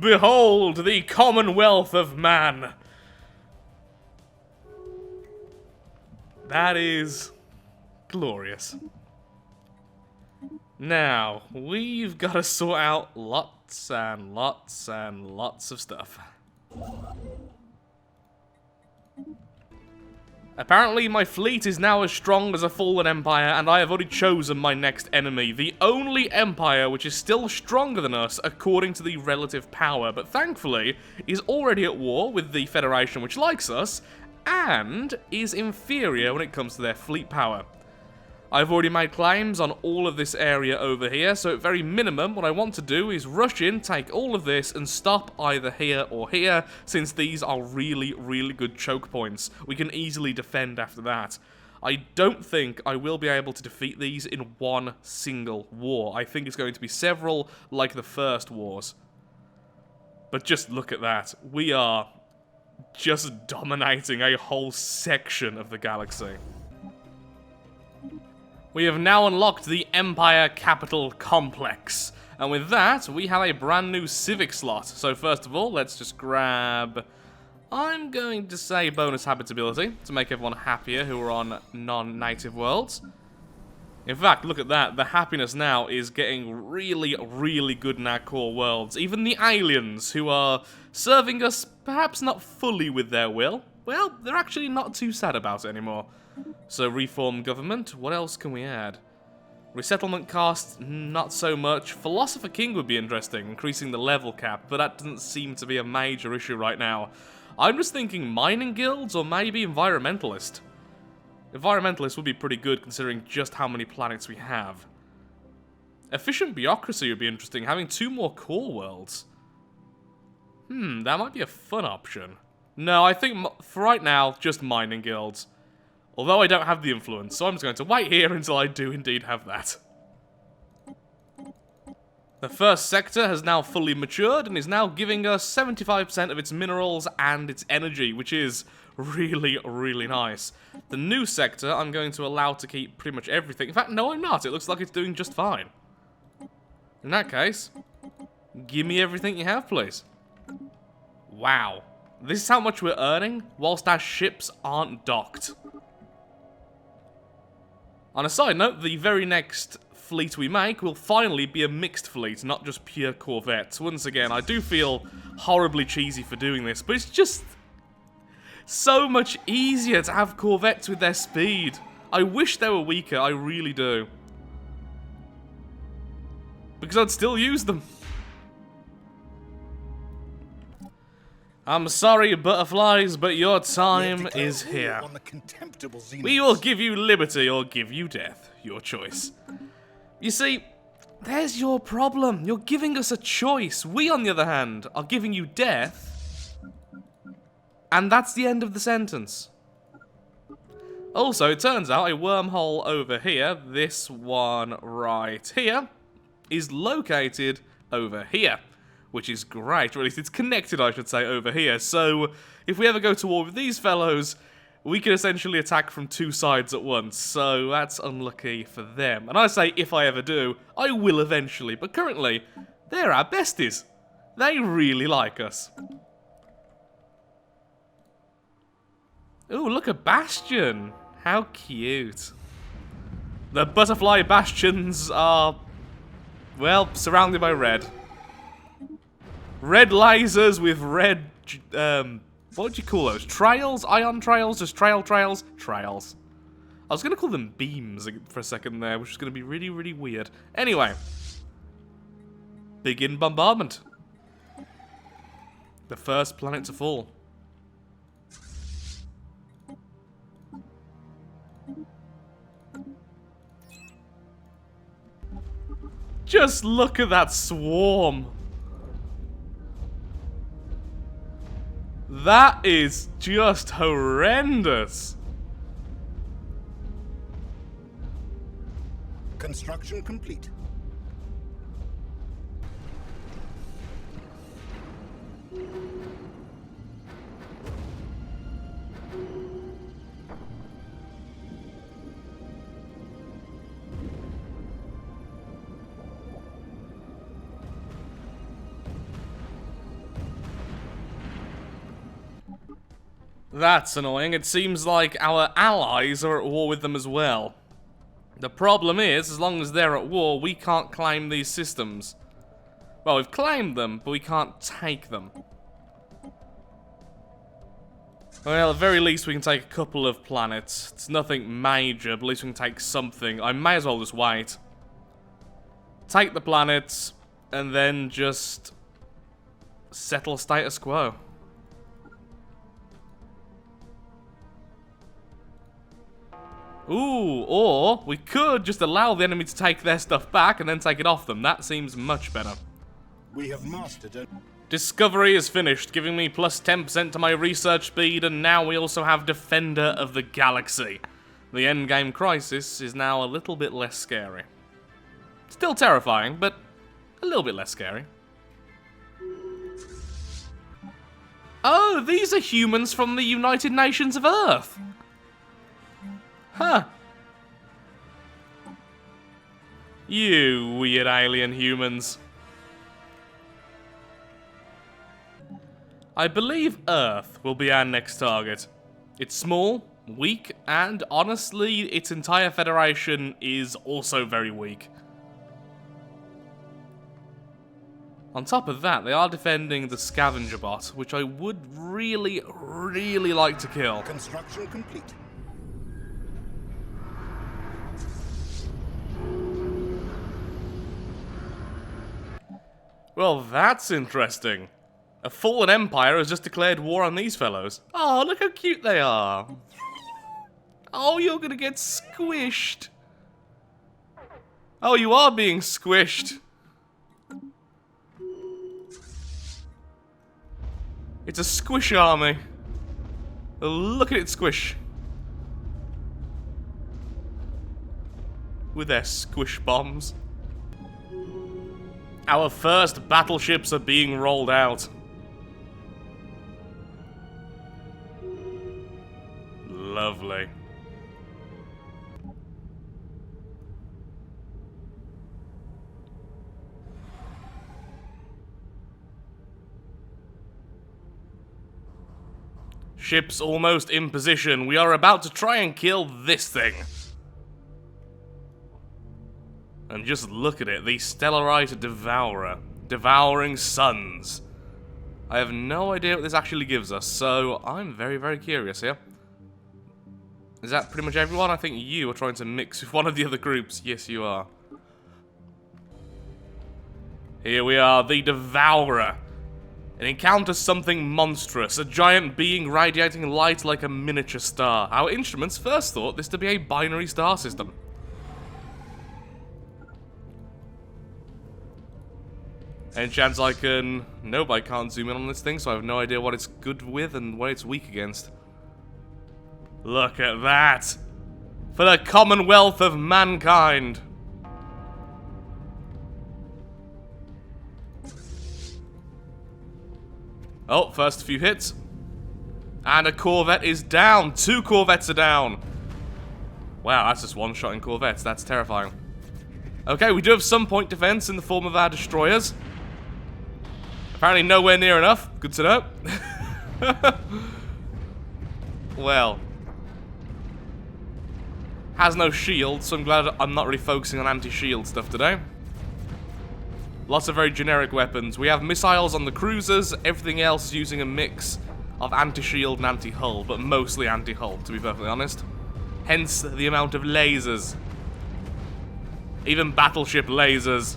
Behold the Commonwealth of Man. That is glorious. Now, we've got to sort out lots and lots and lots of stuff. Apparently, my fleet is now as strong as a fallen empire, and I have already chosen my next enemy. The only empire which is still stronger than us, according to the relative power, but thankfully is already at war with the Federation, which likes us, and is inferior when it comes to their fleet power. I've already made claims on all of this area over here, so at very minimum, what I want to do is rush in, take all of this, and stop either here or here, since these are really good choke points. We can easily defend after that. I don't think I will be able to defeat these in one single war. I think it's going to be several, like the first wars. But just look at that. We are just dominating a whole section of the galaxy. We have now unlocked the Empire Capital Complex. And with that, we have a brand new civic slot. So first of all, let's just grab... I'm going to say bonus habitability to make everyone happier who are on non-native worlds. In fact, look at that. The happiness now is getting really good in our core worlds. Even the aliens, who are serving us perhaps not fully with their will, well, they're actually not too sad about it anymore. So reform government, what else can we add? Resettlement costs, not so much. Philosopher King would be interesting, increasing the level cap, but that doesn't seem to be a major issue right now. I'm just thinking mining guilds or maybe environmentalist. Environmentalist would be pretty good considering just how many planets we have. Efficient bureaucracy would be interesting, having 2 more core worlds. That might be a fun option. No, I think for right now, just mining guilds. Although I don't have the influence, so I'm just going to wait here until I do indeed have that. The first sector has now fully matured and is now giving us 75% of its minerals and its energy, which is really, really nice. The new sector I'm going to allow to keep pretty much everything. In fact, no, I'm not. It looks like it's doing just fine. In that case, give me everything you have, please. Wow. This is how much we're earning whilst our ships aren't docked. On a side note, the very next fleet we make will finally be a mixed fleet, not just pure corvettes. Once again, I do feel horribly cheesy for doing this, but it's just so much easier to have corvettes with their speed. I wish they were weaker, I really do. Because I'd still use them. I'm sorry, butterflies, but your time is here. We will give you liberty or give you death. Your choice. You see, there's your problem. You're giving us a choice. We, on the other hand, are giving you death. And that's the end of the sentence. Also, it turns out a wormhole over here, this one right here, is located over here. Which is great, or at least it's connected, I should say, over here. So, if we ever go to war with these fellows, we can essentially attack from 2 sides at once. So, that's unlucky for them. And I say, if I ever do, I will eventually. But currently, they're our besties. They really like us. Ooh, look at Bastion. How cute. The butterfly bastions are, well, surrounded by red. Red lasers with red, what would you call those? Trails? Ion trails? Just trails? Trails. I was going to call them beams for a second there, which is going to be really, really weird. Anyway. Begin bombardment. The first planet to fall. Just look at that swarm. That is just horrendous. Construction complete. That's annoying. It seems like our allies are at war with them as well. The problem is, as long as they're at war, we can't claim these systems. Well, we've claimed them, but we can't take them. Well, at the very least, we can take a couple of planets. It's nothing major, but at least we can take something. I may as well just wait. Take the planets, and then just settle status quo. Ooh, or we could just allow the enemy to take their stuff back and then take it off them. That seems much better. We have mastered it. Discovery is finished, giving me plus 10% to my research speed, and now we also have Defender of the Galaxy. The Endgame crisis is now a little bit less scary. Still terrifying, but a little bit less scary. Oh, these are humans from the United Nations of Earth. Huh. You weird alien humans. I believe Earth will be our next target. It's small, weak, and honestly, its entire federation is also very weak. On top of that, they are defending the scavenger bot, which I would really, really like to kill. Construction complete. Well, that's interesting. A fallen empire has just declared war on these fellows. Oh, look how cute they are. Oh, you're gonna get squished. Oh, you are being squished. It's a squish army. Look at it squish. With their squish bombs. Our first battleships are being rolled out. Lovely. Ships almost in position. We are about to try and kill this thing. And just look at it, the Stellarite Devourer. Devouring suns. I have no idea what this actually gives us, so I'm very, very curious here. Is that pretty much everyone? I think you are trying to mix with one of the other groups. Yes, you are. Here we are, the Devourer. It encounters something monstrous, a giant being radiating light like a miniature star. Our instruments first thought this to be a binary star system. Any chance I can... Nope, I can't zoom in on this thing, so I have no idea what it's good with and what it's weak against. Look at that! For the Commonwealth of Mankind! Oh, first few hits. And a Corvette is down! 2 Corvettes are down! Wow, that's just one-shotting Corvettes. That's terrifying. Okay, we do have some point defense in the form of our destroyers. Apparently nowhere near enough. Good to know. Well. Has no shield, so I'm glad I'm not really focusing on anti-shield stuff today. Lots of very generic weapons. We have missiles on the cruisers, everything else using a mix of anti-shield and anti-hull, but mostly anti-hull, to be perfectly honest. Hence the amount of lasers. Even battleship lasers.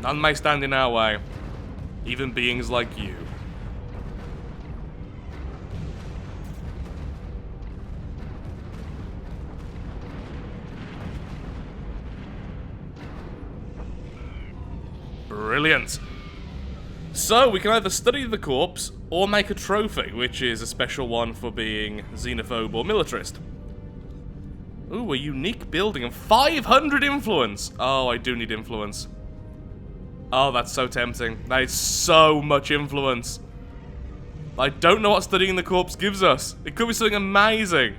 None may stand in our way. Even beings like you. Brilliant. So, we can either study the corpse, or make a trophy, which is a special one for being xenophobe or militarist. Ooh, a unique building and 500 influence! Oh, I do need influence. Oh, that's so tempting. That is so much influence. I don't know what studying the corpse gives us. It could be something amazing.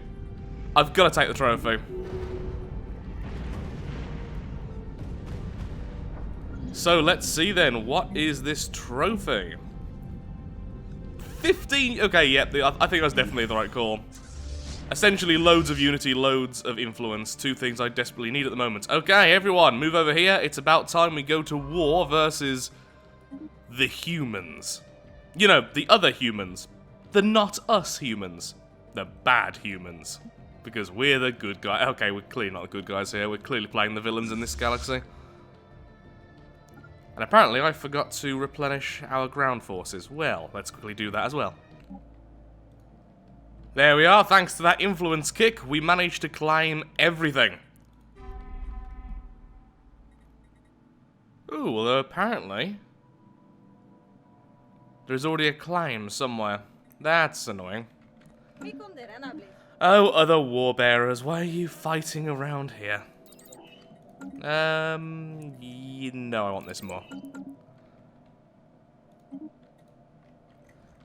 I've got to take the trophy. So, let's see then. What is this trophy? 15... Okay, yeah, I think that's definitely the right call. Essentially, loads of unity, loads of influence. 2 things I desperately need at the moment. Okay, everyone, move over here. It's about time we go to war versus the humans. You know, the other humans. The not us humans. The bad humans. Because we're the good guys. Okay, we're clearly not the good guys here. We're clearly playing the villains in this galaxy. And apparently I forgot to replenish our ground forces. Well, let's quickly do that as well. There we are, thanks to that influence kick, we managed to claim everything. Ooh, well apparently there's already a claim somewhere. That's annoying. Oh, other warbearers, why are you fighting around here? No, I want this more.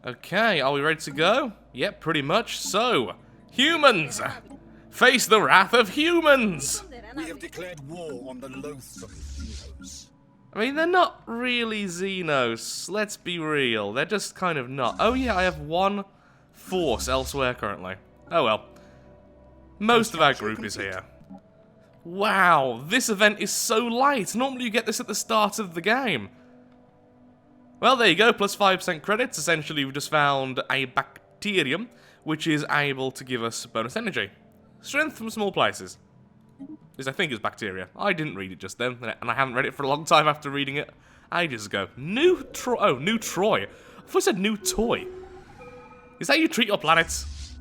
Okay, are we ready to go? Yep, pretty much. So, humans! Face the wrath of humans! We have declared war on the loathsome Xenos. I mean, they're not really Xenos. Let's be real. They're just kind of not. Oh yeah, I have 1 force elsewhere currently. Oh well. Most of our group is here. Wow, this event is so light. Normally you get this at the start of the game. Well, there you go, plus 5% credits. Essentially, we've just found a bacterium, which is able to give us bonus energy. Strength from small places. At least I think it's bacteria. I didn't read it just then, and I haven't read it for a long time after reading it ages ago. New Troy. Oh, New Troy. I thought it said new toy. Is that how you treat your planets?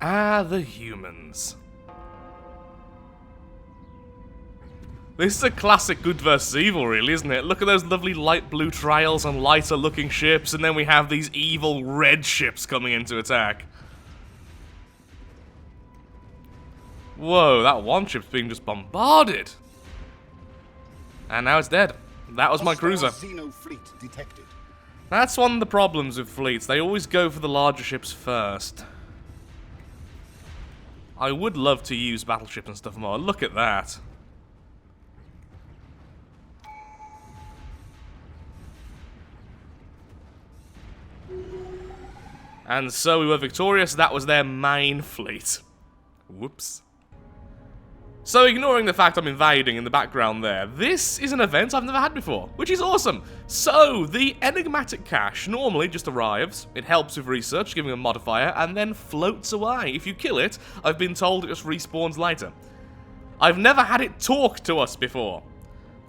Ah, the humans. This is a classic good versus evil, really, isn't it? Look at those lovely light blue trails and lighter looking ships, and then we have these evil red ships coming in to attack. Whoa, that one ship's being just bombarded. And now it's dead. That was my cruiser. Xeno fleet detected. That's one of the problems with fleets. They always go for the larger ships first. I would love to use battleship and stuff more. Look at that. And so we were victorious. That was their main fleet. Whoops. So ignoring the fact I'm invading in the background there, this is an event I've never had before, which is awesome. So, the enigmatic cache normally just arrives, it helps with research, giving a modifier, and then floats away. If you kill it, I've been told it just respawns later. I've never had it talk to us before.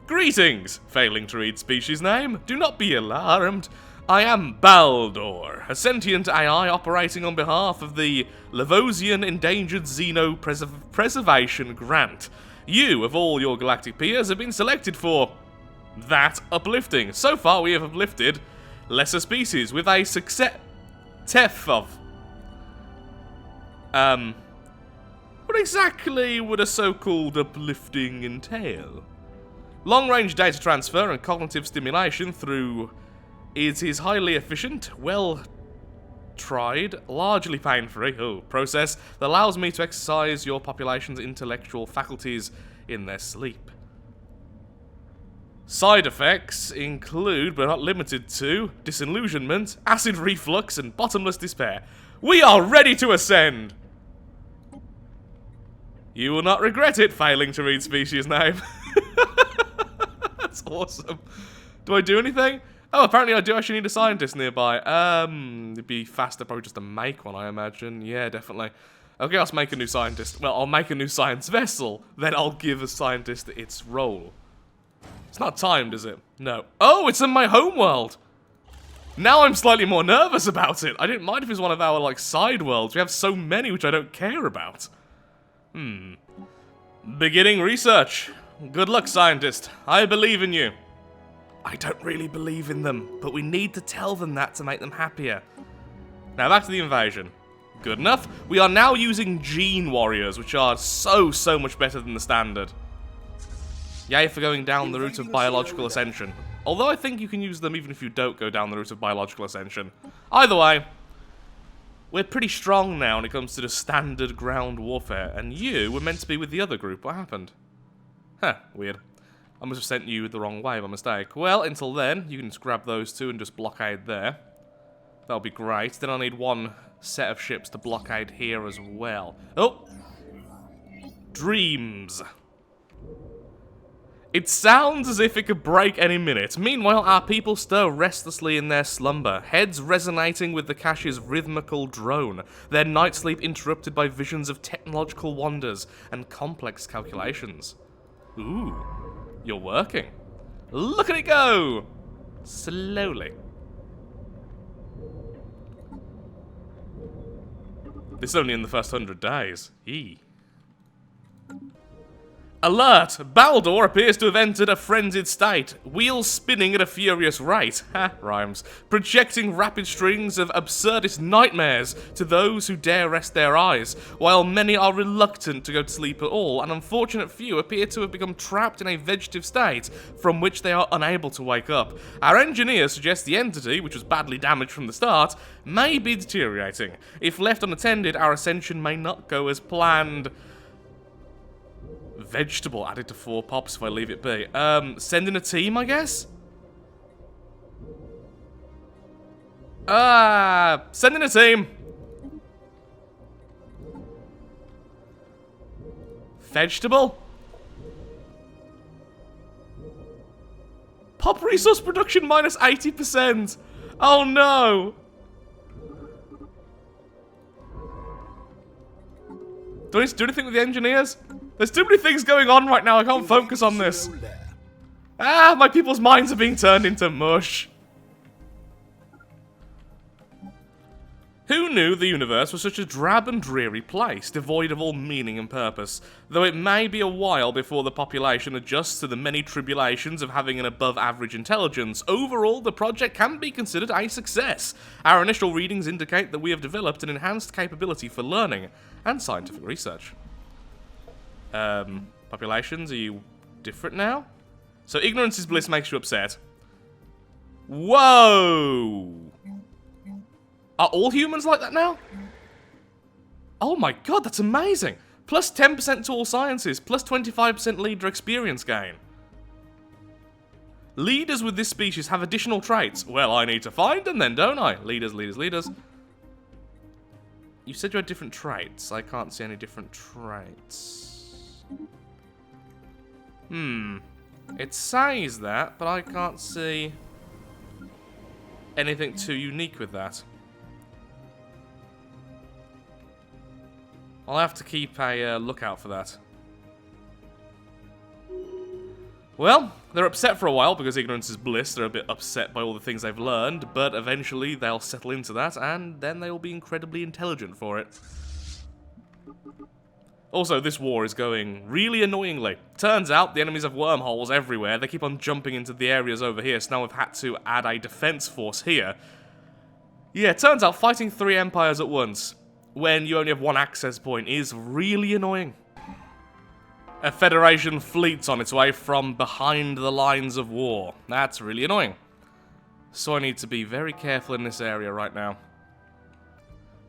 Greetings, failing to read species name. Do not be alarmed. I am Baldur, a sentient AI operating on behalf of the Levosian Endangered Xeno Preservation Grant. You, of all your galactic peers, have been selected for that uplifting. So far, we have uplifted lesser species with a success of. What exactly would a so-called uplifting entail? Long-range data transfer and cognitive stimulation through. It is highly efficient, well tried, largely pain-free process that allows me to exercise your population's intellectual faculties in their sleep. Side effects include, but not limited to, disillusionment, acid reflux, and bottomless despair. We are ready to ascend! You will not regret it, failing to read species name. That's awesome. Do I do anything? Oh, apparently I do actually need a scientist nearby. It'd be faster probably just to make one, I imagine. Yeah, definitely. Okay, let's make a new scientist. Well, I'll make a new science vessel, then I'll give a scientist its role. It's not timed, is it? No. Oh, it's in my homeworld! Now I'm slightly more nervous about it. I didn't mind if it's one of our, like, side worlds. We have so many which I don't care about. Beginning research. Good luck, scientist. I believe in you. I don't really believe in them, but we need to tell them that to make them happier. Now back to the invasion. Good enough. We are now using gene warriors, which are so much better than the standard. Yay for going down the route of biological ascension. Although I think you can use them even if you don't go down the route of biological ascension. Either way, we're pretty strong now when it comes to the standard ground warfare, and you were meant to be with the other group. What happened? Huh, weird. I must have sent you the wrong way by mistake. Well, until then, you can just grab those two and just blockade there. That'll be great. Then I'll need one set of ships to blockade here as well. Oh! Dreams. It sounds as if it could break any minute. Meanwhile, our people stir restlessly in their slumber, heads resonating with the cache's rhythmical drone, their night sleep interrupted by visions of technological wonders and complex calculations. Ooh. You're working. Look at it go! Slowly. This is only in the first 100 days. Eee. Alert! Baldur appears to have entered a frenzied state, wheels spinning at a furious rate. Ha, rhymes. Projecting rapid strings of absurdist nightmares to those who dare rest their eyes, while many are reluctant to go to sleep at all, an unfortunate few appear to have become trapped in a vegetative state from which they are unable to wake up. Our engineer suggests the entity, which was badly damaged from the start, may be deteriorating. If left unattended, our ascension may not go as planned. Vegetable added to 4 pops if I leave it be. Send in a team, I guess? Sending a team. Vegetable. Pop resource production minus 80%. Oh no. Do I need to do anything with the engineers? There's too many things going on right now. I can't focus on this. My people's minds are being turned into mush. Who knew the universe was such a drab and dreary place, devoid of all meaning and purpose? Though it may be a while before the population adjusts to the many tribulations of having an above-average intelligence, overall the project can be considered a success. Our initial readings indicate that we have developed an enhanced capability for learning and scientific research. Populations, are you different now? So ignorance is bliss makes you upset. Whoa! Are all humans like that now? Oh my god, that's amazing! Plus 10% to all sciences, plus 25% leader experience gain. Leaders with this species have additional traits. Well, I need to find them then, don't I? Leaders, leaders, leaders. You said you had different traits. I can't see any different traits. It says that, but I can't see anything too unique with that. I'll have to keep a lookout for that. Well, they're upset for a while because ignorance is bliss. They're a bit upset by all the things they've learned, but eventually they'll settle into that, and then they will be incredibly intelligent for it. Also, this war is going really annoyingly. Turns out the enemies have wormholes everywhere. They keep on jumping into the areas over here, so now we've had to add a defense force here. Yeah, it turns out fighting 3 empires at once, when you only have 1 access point, is really annoying. A Federation fleet's on its way from behind the lines of war. That's really annoying. So I need to be very careful in this area right now.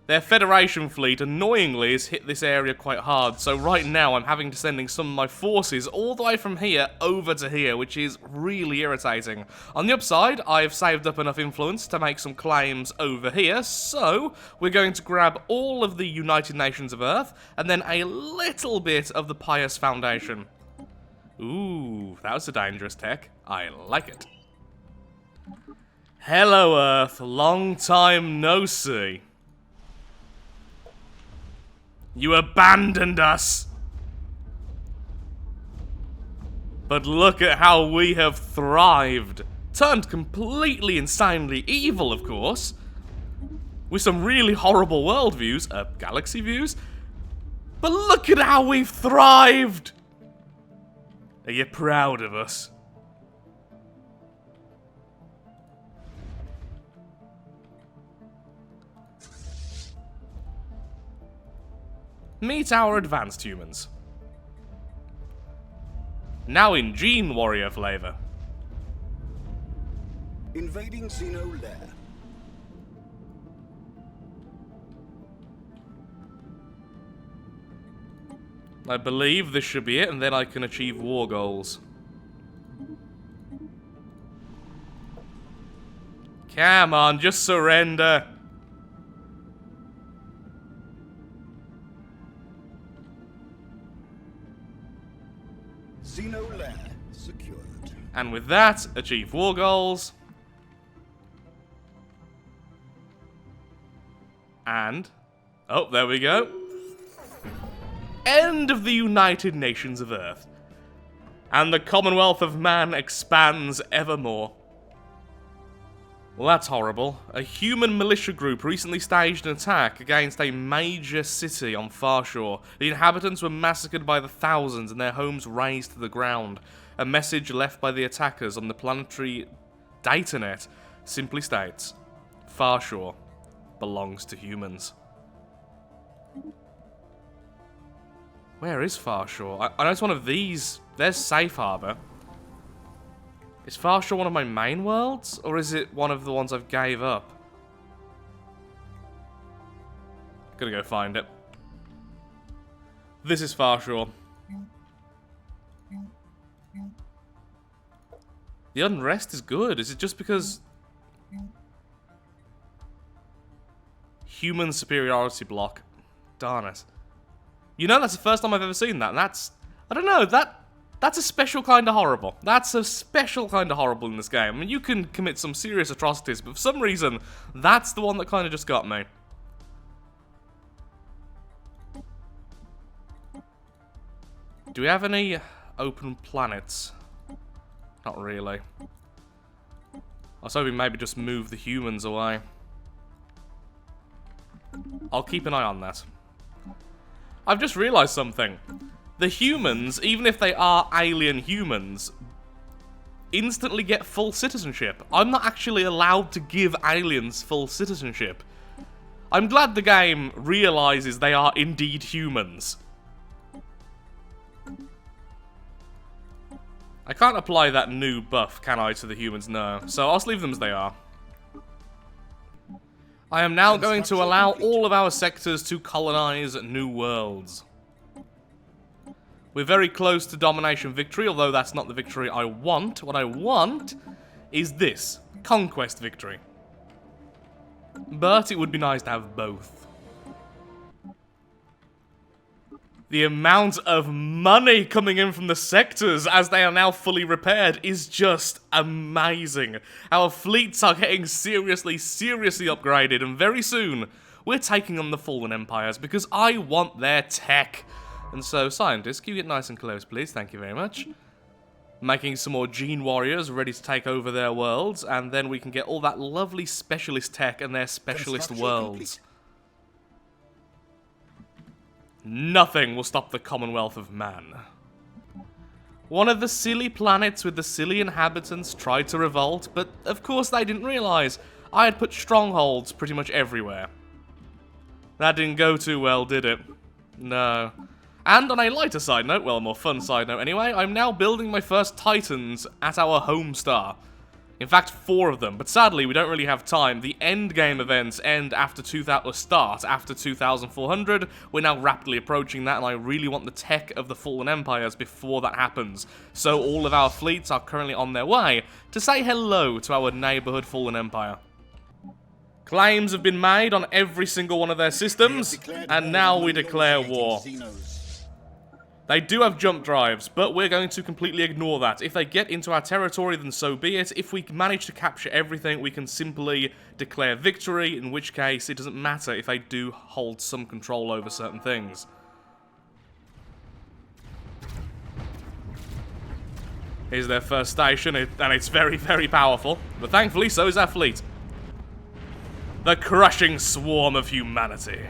Their Federation fleet, annoyingly, has hit this area quite hard, so right now I'm having to sending some of my forces all the way from here over to here, which is really irritating. On the upside, I've saved up enough influence to make some claims over here, so we're going to grab all of the United Nations of Earth, and then a little bit of the Pious Foundation. Ooh, that was a dangerous tech. I like it. Hello, Earth. Long time no see. You abandoned us! But look at how we have thrived. Turned completely insanely evil, of course. With some really horrible worldviews, galaxy views. But look at how we've thrived! Are you proud of us? Meet our advanced humans. Now in Gene Warrior flavor. Invading Xeno lair. I believe this should be it, and then I can achieve war goals. Come on, just surrender. Xeno lair secured. And with that, achieve war goals. And... oh, there we go. End of the United Nations of Earth. And the Commonwealth of Man expands evermore. Well, that's horrible. A human militia group recently staged an attack against a major city on Farshore. The inhabitants were massacred by the thousands and their homes razed to the ground. A message left by the attackers on the planetary datanet simply states, Farshore belongs to humans. Where is Farshore? I know it's one of these. There's Safe Harbor. Is Farshore one of my main worlds? Or is it one of the ones I've gave up? Gonna go find it. This is Farshore. The unrest is good. Is it just because... Human superiority block. Darn it. You know, that's the first time I've ever seen that, and that's... I don't know, that's a special kind of horrible. That's a special kind of horrible in this game. I mean, you can commit some serious atrocities, but for some reason, that's the one that kind of just got me. Do we have any open planets? Not really. I was hoping maybe just move the humans away. I'll keep an eye on that. I've just realised something. The humans, even if they are alien humans, instantly get full citizenship. I'm not actually allowed to give aliens full citizenship. I'm glad the game realises they are indeed humans. I can't apply that new buff, can I, to the humans? No. So I'll just leave them as they are. I am now going to allow all of our sectors to colonize new worlds. We're very close to domination victory, although that's not the victory I want. What I want is this, conquest victory. But it would be nice to have both. The amount of money coming in from the sectors as they are now fully repaired is just amazing. Our fleets are getting seriously upgraded, and very soon we're taking on the fallen empires because I want their tech. And so, scientists, can you get nice and close, please? Thank you very much. Making some more gene warriors ready to take over their worlds, and then we can get all that lovely specialist tech and their specialist worlds. Nothing will stop the Commonwealth of Man. One of the silly planets with the silly inhabitants tried to revolt, but of course they didn't realise I had put strongholds pretty much everywhere. That didn't go too well, did it? No. And on a lighter side note, well, a more fun side note anyway, I'm now building my first Titans at our home star. In fact, 4 of them, but sadly we don't really have time. The Endgame events end after start after 2400. We're now rapidly approaching that, and I really want the tech of the fallen empires before that happens. So all of our fleets are currently on their way to say hello to our neighborhood fallen empire. Claims have been made on every single one of their systems, and now we declare war. They do have jump drives, but we're going to completely ignore that. If they get into our territory, then so be it. If we manage to capture everything, we can simply declare victory, in which case it doesn't matter if they do hold some control over certain things. Here's their first station, and it's very, very powerful. But thankfully, so is our fleet. The crushing swarm of humanity.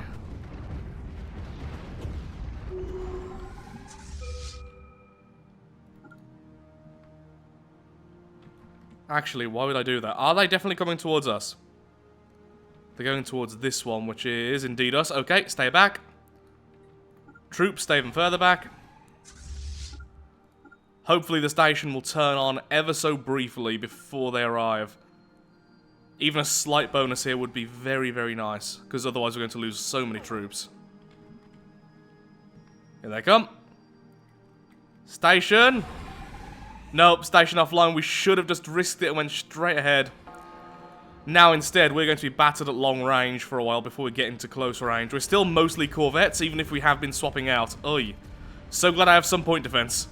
Actually, why would I do that? Are they definitely coming towards us? They're going towards this one, which is indeed us. Okay, stay back. Troops, stay even further back. Hopefully the station will turn on ever so briefly before they arrive. Even a slight bonus here would be very, very nice, because otherwise we're going to lose so many troops. Here they come. Station. Nope, station offline. We should have just risked it and went straight ahead. Now instead, we're going to be battered at long range for a while before we get into close range. We're still mostly corvettes, even if we have been swapping out. Oy. So glad I have some point defense.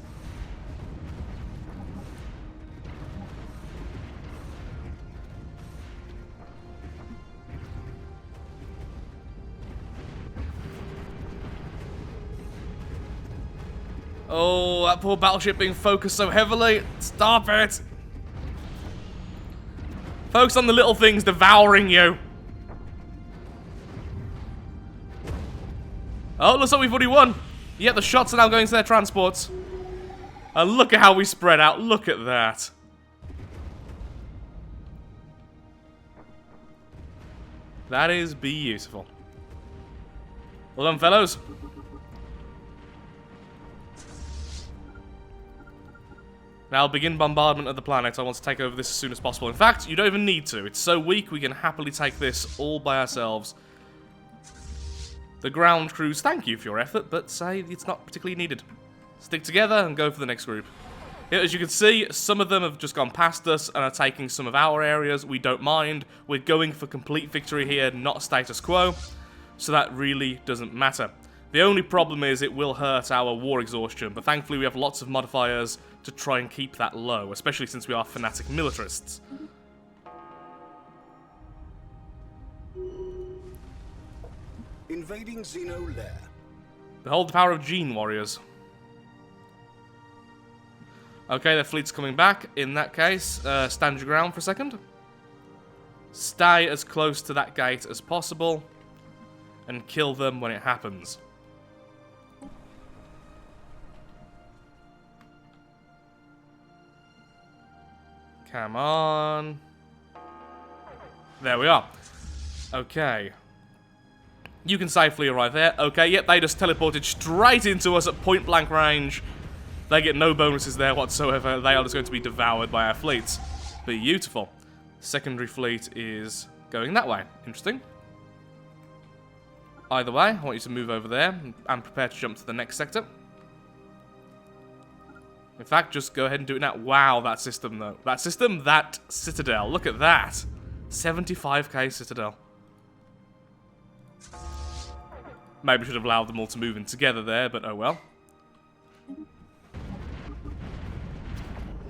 Oh, that poor battleship being focused so heavily. Stop it. Focus on the little things devouring you. Oh, looks like we've already won. Yeah, the shots are now going to their transports. And look at how we spread out. Look at that. That is beautiful. Well done, fellows. Now begin bombardment of the planet. I want to take over this as soon as possible. In fact, you don't even need to. It's so weak we can happily take this all by ourselves. The ground crews, thank you for your effort, but say it's not particularly needed. Stick together and go for the next group. Yeah, as you can see, some of them have just gone past us and are taking some of our areas. We don't mind. We're going for complete victory here, not status quo. So that really doesn't matter. The only problem is it will hurt our war exhaustion, but thankfully we have lots of modifiers to try and keep that low, especially since we are fanatic militarists. Invading Xeno lair. Behold the power of Gene Warriors. Okay, their fleet's coming back. In that case, stand your ground for a second. Stay as close to that gate as possible. And kill them when it happens. Come on. There we are. Okay. You can safely arrive there. Okay, yep, they just teleported straight into us at point blank range. They get no bonuses there whatsoever. They are just going to be devoured by our fleets. Beautiful. Secondary fleet is going that way. Interesting. Either way, I want you to move over there and prepare to jump to the next sector. In fact, just go ahead and do it now. Wow, that system, though. That system, that citadel. Look at that. 75k citadel. Maybe we should have allowed them all to move in together there, but oh well.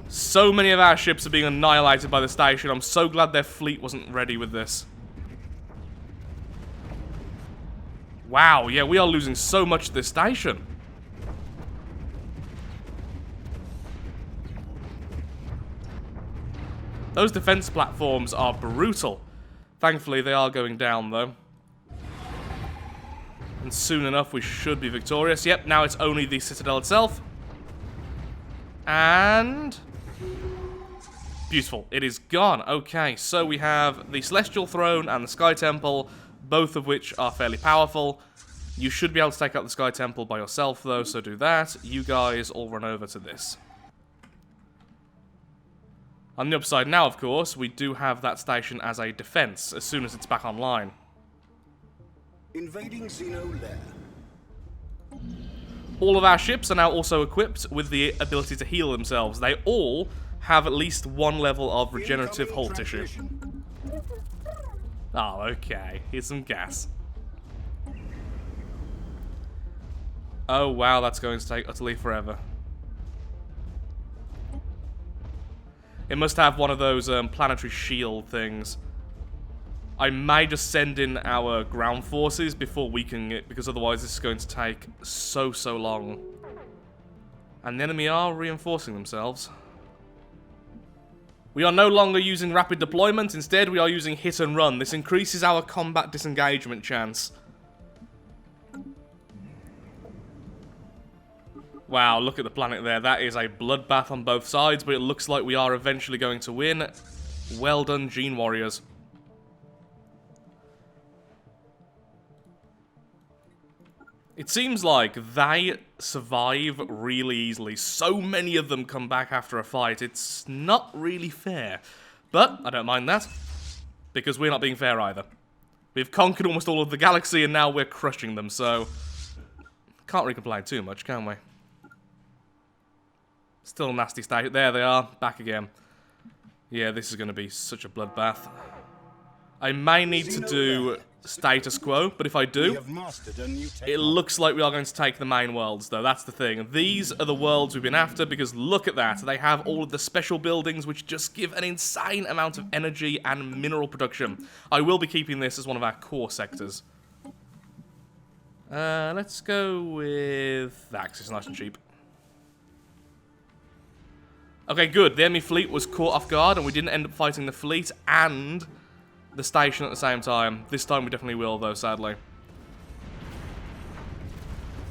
So many of our ships are being annihilated by the station. I'm so glad their fleet wasn't ready with this. Wow, yeah, we are losing so much to this station. Those defense platforms are brutal. Thankfully, they are going down, though. And soon enough, we should be victorious. Yep, now it's only the citadel itself. And... beautiful. It is gone. Okay, so we have the Celestial Throne and the Sky Temple, both of which are fairly powerful. You should be able to take out the Sky Temple by yourself, though, so do that. You guys all run over to this. On the upside now, of course, we do have that station as a defense as soon as it's back online. Invading Xeno lair. All of our ships are now also equipped with the ability to heal themselves. They all have at least one level of regenerative hull tissue. Oh, okay. Here's some gas. Oh, wow, that's going to take utterly forever. It must have one of those planetary shield things. I may just send in our ground forces before weakening it, because otherwise this is going to take so long. And the enemy are reinforcing themselves. We are no longer using rapid deployment, instead we are using hit and run. This increases our combat disengagement chance. Wow, look at the planet there. That is a bloodbath on both sides, but it looks like we are eventually going to win. Well done, Gene Warriors. It seems like they survive really easily. So many of them come back after a fight. It's not really fair. But I don't mind that, because we're not being fair either. We've conquered almost all of the galaxy, and now we're crushing them, so... can't really complain too much, can we? Still a nasty state. There they are, back again. Yeah, this is going to be such a bloodbath. I may need to do status quo, but if I do, it looks like we are going to take the main worlds, though. That's the thing. These are the worlds we've been after, because look at that. They have all of the special buildings, which just give an insane amount of energy and mineral production. I will be keeping this as one of our core sectors. Let's go with that, 'cause it's nice and cheap. Okay, good. The enemy fleet was caught off guard, and we didn't end up fighting the fleet and the station at the same time. This time we definitely will, though, sadly.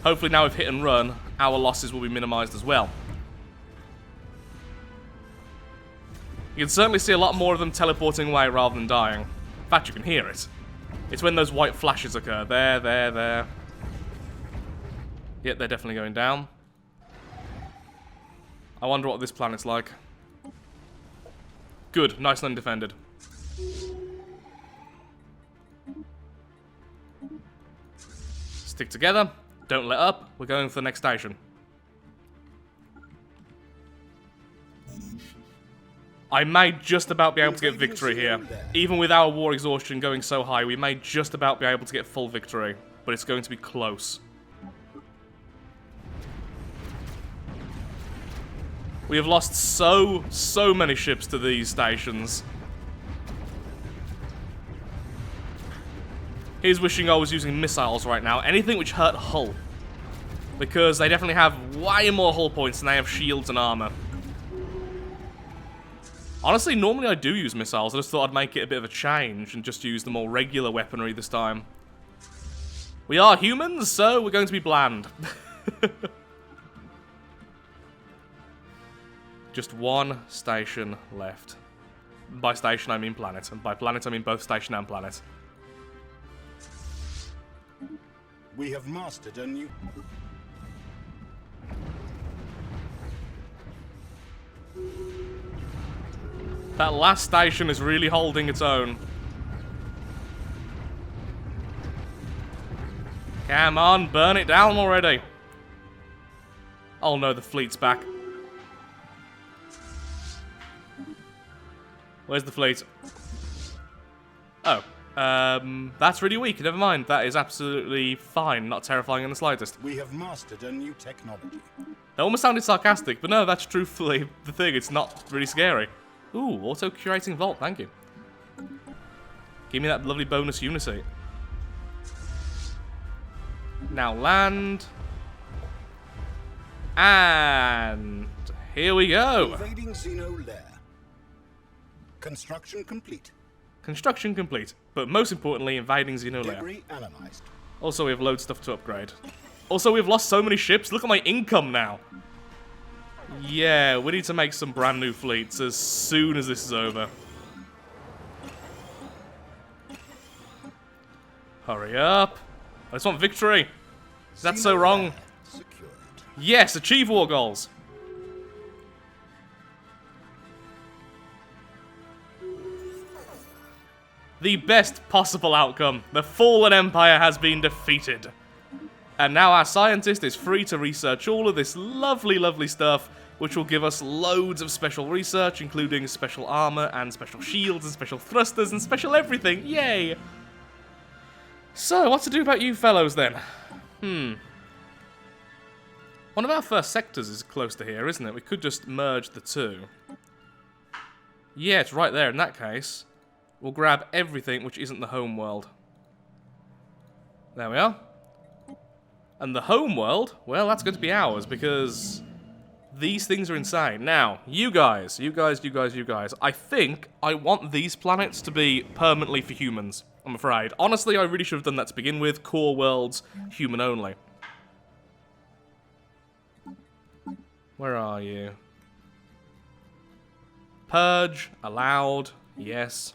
Hopefully now with hit and run, our losses will be minimized as well. You can certainly see a lot more of them teleporting away rather than dying. In fact, you can hear it. It's when those white flashes occur. There. Yep, they're definitely going down. I wonder what this planet's like. Good, nice and undefended. Stick together, don't let up, we're going for the next station. I may just about be able to get victory here. Even with our war exhaustion going so high, we may just about be able to get full victory. But it's going to be close. We have lost so many ships to these stations. He's wishing I was using missiles right now. Anything which hurt Hull. Because they definitely have way more hull points than they have shields and armor. Honestly, normally I do use missiles. I just thought I'd make it a bit of a change and just use the more regular weaponry this time. We are humans, so we're going to be bland. Just one station left. By station, I mean planet. And by planet, I mean both station and planet. We have mastered a new... That last station is really holding its own. Come on, burn it down already. Oh no, the fleet's back. Where's the fleet? Oh. That's really weak. Never mind. That is absolutely fine. Not terrifying in the slightest. We have mastered a new technology. That almost sounded sarcastic, but no, that's truthfully the thing. It's not really scary. Ooh, auto-curating vault. Thank you. Give me that lovely bonus unity. Now land. And here we go. Invading Xeno lair. Construction complete. Construction complete, but most importantly, invading Xeno lair. Debris analyzed. Also, we have loads of stuff to upgrade. Also, we've lost so many ships. Look at my income now. Yeah, we need to make some brand new fleets as soon as this is over. Hurry up. I just want victory. Is that so wrong? Secured. Yes, achieve war goals. The best possible outcome. The fallen empire has been defeated. And now our scientist is free to research all of this lovely, lovely stuff, which will give us loads of special research, including special armor and special shields and special thrusters and special everything. Yay! So, what to do about you fellows then? One of our first sectors is close to here, isn't it? We could just merge the two. Yeah, it's right there in that case. We'll grab everything which isn't the home world. There we are. And the home world, well, that's going to be ours because these things are insane. Now, you guys. I think I want these planets to be permanently for humans, I'm afraid. Honestly, I really should have done that to begin with. Core worlds, human only. Where are you? Purge, allowed, yes.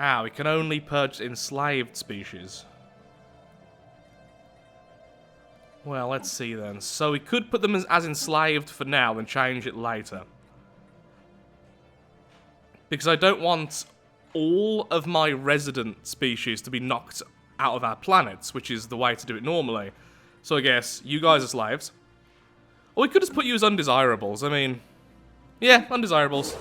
Ah, we can only purge enslaved species. Well, let's see then. So we could put them as enslaved for now and change it later. Because I don't want all of my resident species to be knocked out of our planets, which is the way to do it normally. So I guess you guys are slaves. Or we could just put you as undesirables. I mean, yeah, undesirables.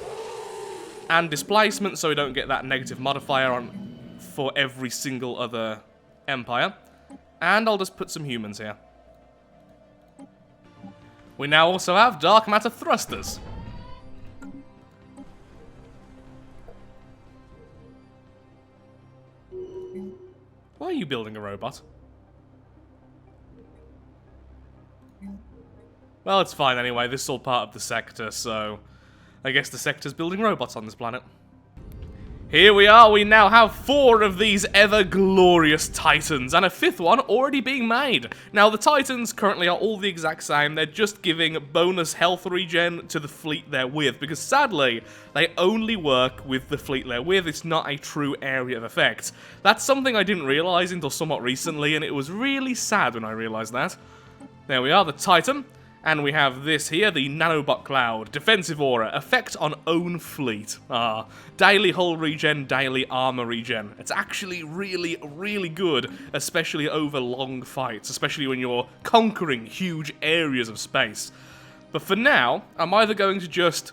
And displacement, so we don't get that negative modifier on for every single other empire. And I'll just put some humans here. We now also have dark matter thrusters. Why are you building a robot? Well, it's fine anyway. This is all part of the sector, so I guess the sector's building robots on this planet. Here we are. We now have 4 of these ever-glorious Titans, and a 5th one already being made. Now, the Titans currently are all the exact same. They're just giving bonus health regen to the fleet they're with, because sadly, they only work with the fleet they're with. It's not a true area of effect. That's something I didn't realize until somewhat recently, and it was really sad when I realized that. There we are, the Titan. And we have this here, the Nanobot Cloud. Defensive Aura. Effect on own fleet. Daily hull regen, daily armor regen. It's actually really, really good, especially over long fights, especially when you're conquering huge areas of space. But for now, I'm either going to just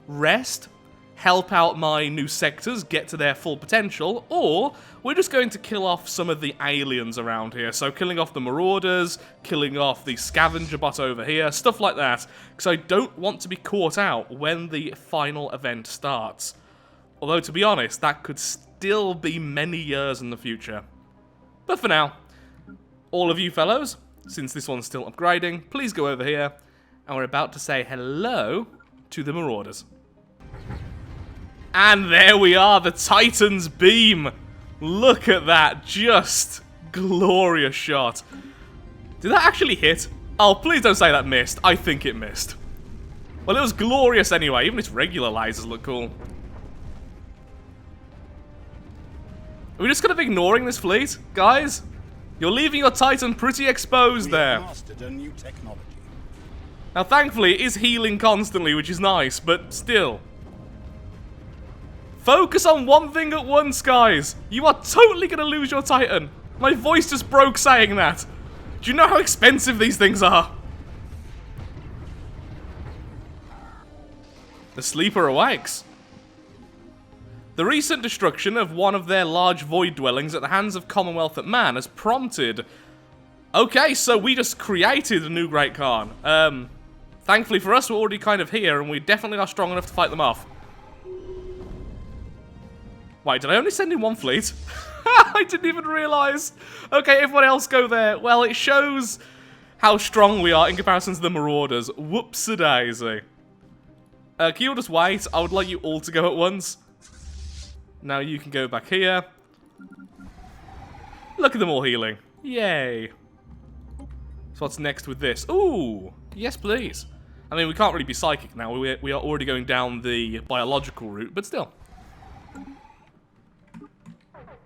rest, help out my new sectors get to their full potential, or we're just going to kill off some of the aliens around here. So killing off the Marauders, killing off the Scavenger bot over here, stuff like that, because I don't want to be caught out when the final event starts. Although, to be honest, that could still be many years in the future. But for now, all of you fellows, since this one's still upgrading, please go over here, and we're about to say hello to the Marauders. And there we are, the Titan's beam. Look at that, just glorious shot. Did that actually hit? Oh, please don't say that missed. I think it missed. Well, it was glorious anyway. Even its regular lasers look cool. Are we just kind of ignoring this fleet? Guys, you're leaving your Titan pretty exposed there. Mastered a new technology. Now, thankfully, it is healing constantly, which is nice, but still. Focus on one thing at once, guys. You are totally going to lose your Titan. My voice just broke saying that. Do you know how expensive these things are? The Sleeper awakes. The recent destruction of one of their large void dwellings at the hands of Commonwealth of Man has prompted... Okay, so we just created a new Great Khan. Thankfully for us, we're already kind of here, and we definitely are strong enough to fight them off. Wait, did I only send in one fleet? I didn't even realise. Okay, everyone else go there. Well, it shows how strong we are in comparison to the Marauders. Whoops-a-daisy. Can you all just wait? I would like you all to go at once. Now you can go back here. Look at them all healing. Yay. So what's next with this? Ooh, yes please. I mean, we can't really be psychic now. We are already going down the biological route, but still.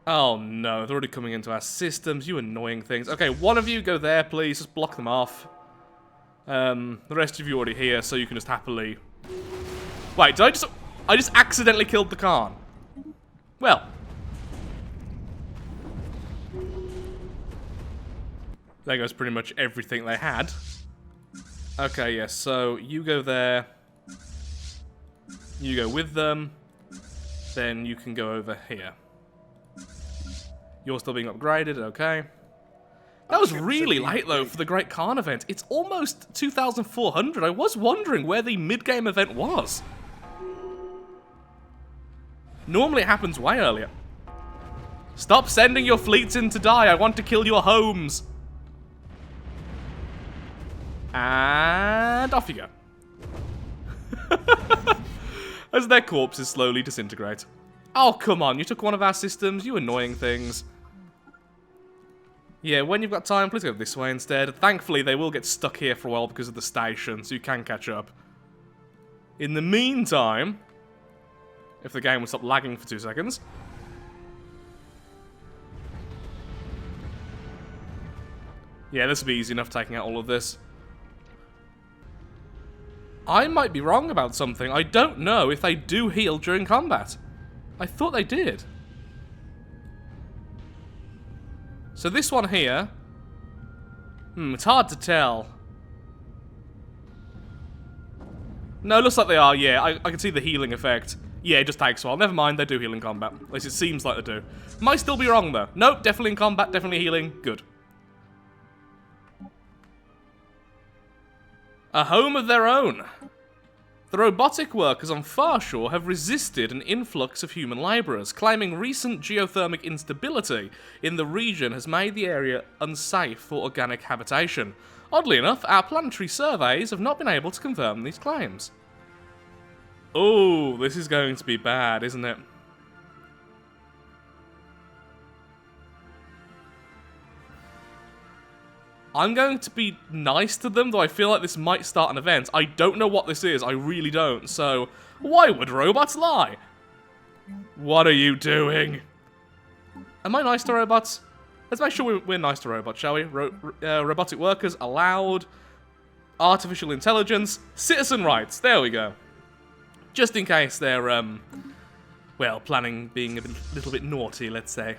Oh no, they're already coming into our systems, you annoying things. Okay, one of you go there, please, just block them off. The rest of you are already here, so you can just happily... Wait, did I just accidentally killed the Khan? Well. There goes pretty much everything they had. Okay, yes, so you go there. You go with them. Then you can go over here. You're still being upgraded, okay. That was really late, though, for the Great Khan event. It's almost 2,400. I was wondering where the mid-game event was. Normally it happens way earlier. Stop sending your fleets in to die. I want to kill your homes. And off you go. As their corpses slowly disintegrate. Oh, come on. You took one of our systems. You annoying things. Yeah, when you've got time, please go this way instead. Thankfully, they will get stuck here for a while because of the station, so you can catch up. In the meantime, if the game will stop lagging for 2 seconds. Yeah, this will be easy enough taking out all of this. I might be wrong about something. I don't know if they do heal during combat. I thought they did. So this one here... it's hard to tell. No, it looks like they are, yeah. I can see the healing effect. Yeah, it just takes a while. Never mind, they do heal in combat. At least it seems like they do. Might still be wrong, though. Nope, definitely in combat, definitely healing. Good. A home of their own. The robotic workers on Farshore have resisted an influx of human labourers, claiming recent geothermic instability in the region has made the area unsafe for organic habitation. Oddly enough, our planetary surveys have not been able to confirm these claims. Oh, this is going to be bad, isn't it? I'm going to be nice to them, though I feel like this might start an event. I don't know what this is, I really don't, so why would robots lie? What are you doing? Am I nice to robots? Let's make sure we're nice to robots, shall we? Robotic workers allowed. artificial intelligence, citizen rights. There we go. Just in case they're, well, planning being a little bit naughty, let's say.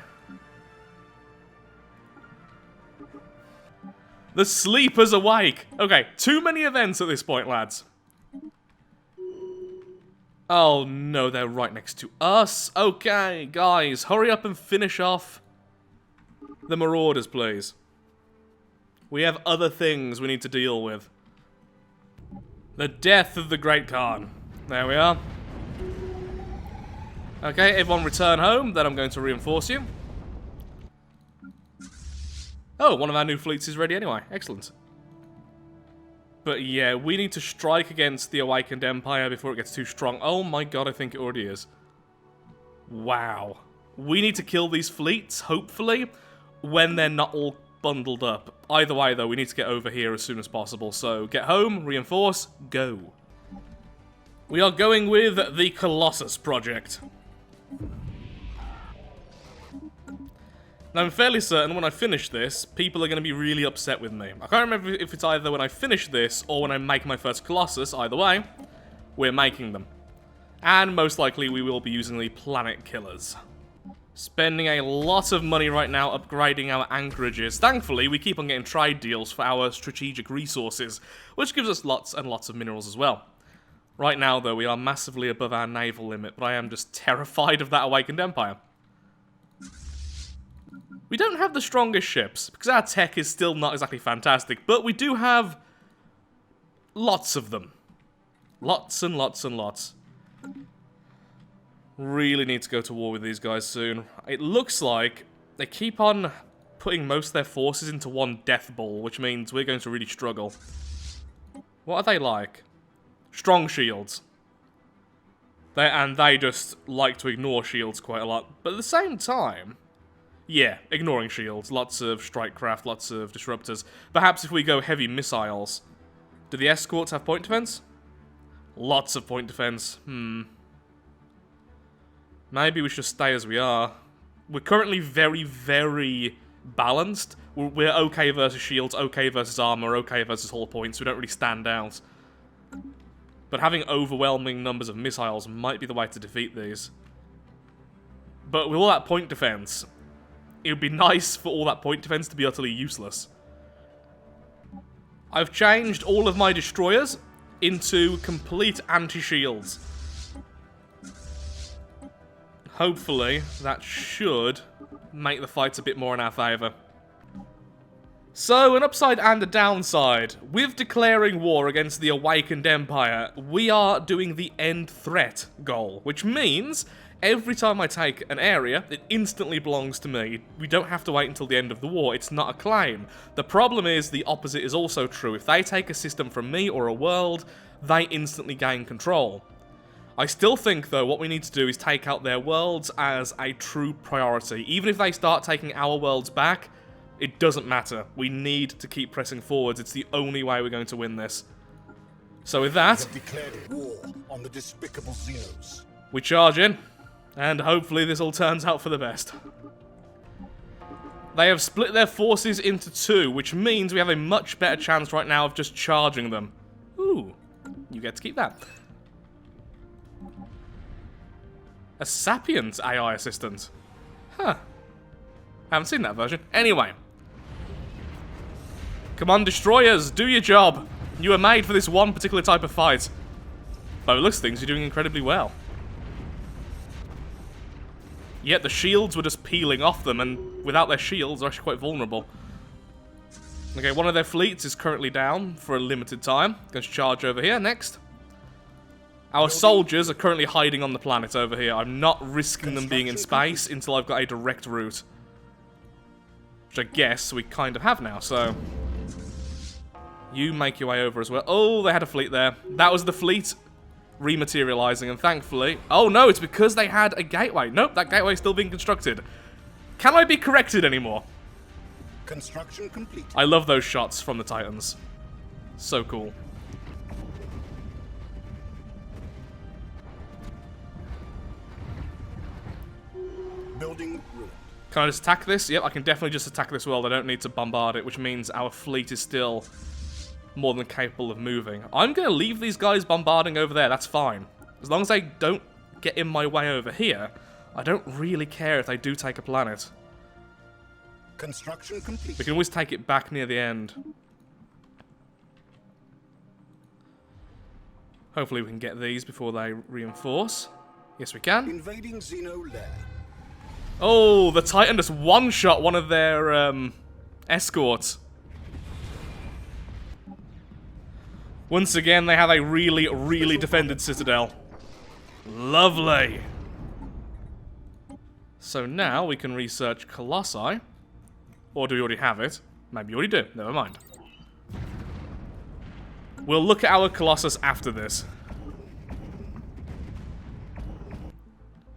The sleeper's awake. Okay, too many events at this point, lads. Oh no, they're right next to us. Okay, guys, hurry up and finish off the Marauders, please. We have other things we need to deal with. The death of the Great Khan. There we are. Okay, everyone return home, then I'm going to reinforce you. Oh, one of our new fleets is ready anyway. Excellent. But yeah, we need to strike against the Awakened Empire before it gets too strong. Oh my god, I think it already is. Wow. We need to kill these fleets, hopefully, when they're not all bundled up. Either way, though, we need to get over here as soon as possible. So, get home, reinforce, go. We are going with the Colossus project. Now, I'm fairly certain when I finish this, people are going to be really upset with me. I can't remember if it's either when I finish this or when I make my first Colossus. Either way, we're making them. And most likely we will be using the planet killers. Spending a lot of money right now upgrading our anchorages. Thankfully, we keep on getting trade deals for our strategic resources, which gives us lots and lots of minerals as well. Right now, though, we are massively above our naval limit, but I am just terrified of that Awakened Empire. We don't have the strongest ships, because our tech is still not exactly fantastic, but we do have lots of them. Lots and lots and lots. Really need to go to war with these guys soon. It looks like they keep on putting most of their forces into one death ball, which means we're going to really struggle. What are they like? Strong shields. They just like to ignore shields quite a lot, but at the same time... Yeah, ignoring shields, lots of strike craft, lots of disruptors. Perhaps if we go heavy missiles. Do the escorts have point defense? Lots of point defense. Maybe we should stay as we are. We're currently very, very balanced. We're okay versus shields, okay versus armor, okay versus hull points. We don't really stand out. But having overwhelming numbers of missiles might be the way to defeat these. But with all that point defense... It would be nice for all that point defense to be utterly useless. I've changed all of my destroyers into complete anti-shields. Hopefully, that should make the fights a bit more in our favour. So, an upside and a downside. With declaring war against the Awakened Empire, we are doing the end threat goal, which means... Every time I take an area, it instantly belongs to me. We don't have to wait until the end of the war. It's not a claim. The problem is the opposite is also true. If they take a system from me or a world, they instantly gain control. I still think, though, what we need to do is take out their worlds as a true priority. Even if they start taking our worlds back, it doesn't matter. We need to keep pressing forwards. It's the only way we're going to win this. So with that... We have declared war on the despicable Xenos. We charge in. And hopefully this all turns out for the best. They have split their forces into two, which means we have a much better chance right now of just charging them. Ooh, you get to keep that. A Sapiens AI assistant. Huh. Haven't seen that version. Anyway. Come on, destroyers, do your job. You were made for this one particular type of fight. By the looks of things, you're doing incredibly well. Yet the shields were just peeling off them, and without their shields, they're actually quite vulnerable. Okay, one of their fleets is currently down for a limited time. Going to charge over here next. Our soldiers are currently hiding on the planet over here. I'm not risking them being in space until I've got a direct route. Which I guess we kind of have now, so... You make your way over as well. Oh, they had a fleet there. That was the fleet rematerializing, and thankfully... Oh no, it's because they had a gateway. Nope, that gateway is still being constructed. Can I be corrected anymore? Construction complete. I love those shots from the Titans. So cool. Building ruined. Can I just attack this? Yep, I can definitely just attack this world. I don't need to bombard it, which means our fleet is still more than capable of moving. I'm going to leave these guys bombarding over there, that's fine. As long as they don't get in my way over here, I don't really care if they do take a planet. Construction complete. We can always take it back near the end. Hopefully we can get these before they reinforce. Yes, we can. Invading Xeno lair. Oh, the Titan just one-shot one of their escorts. Once again, they have a really, really defended citadel. Lovely. So now we can research Colossi. Or do we already have it? Maybe you already do. Never mind. We'll look at our Colossus after this.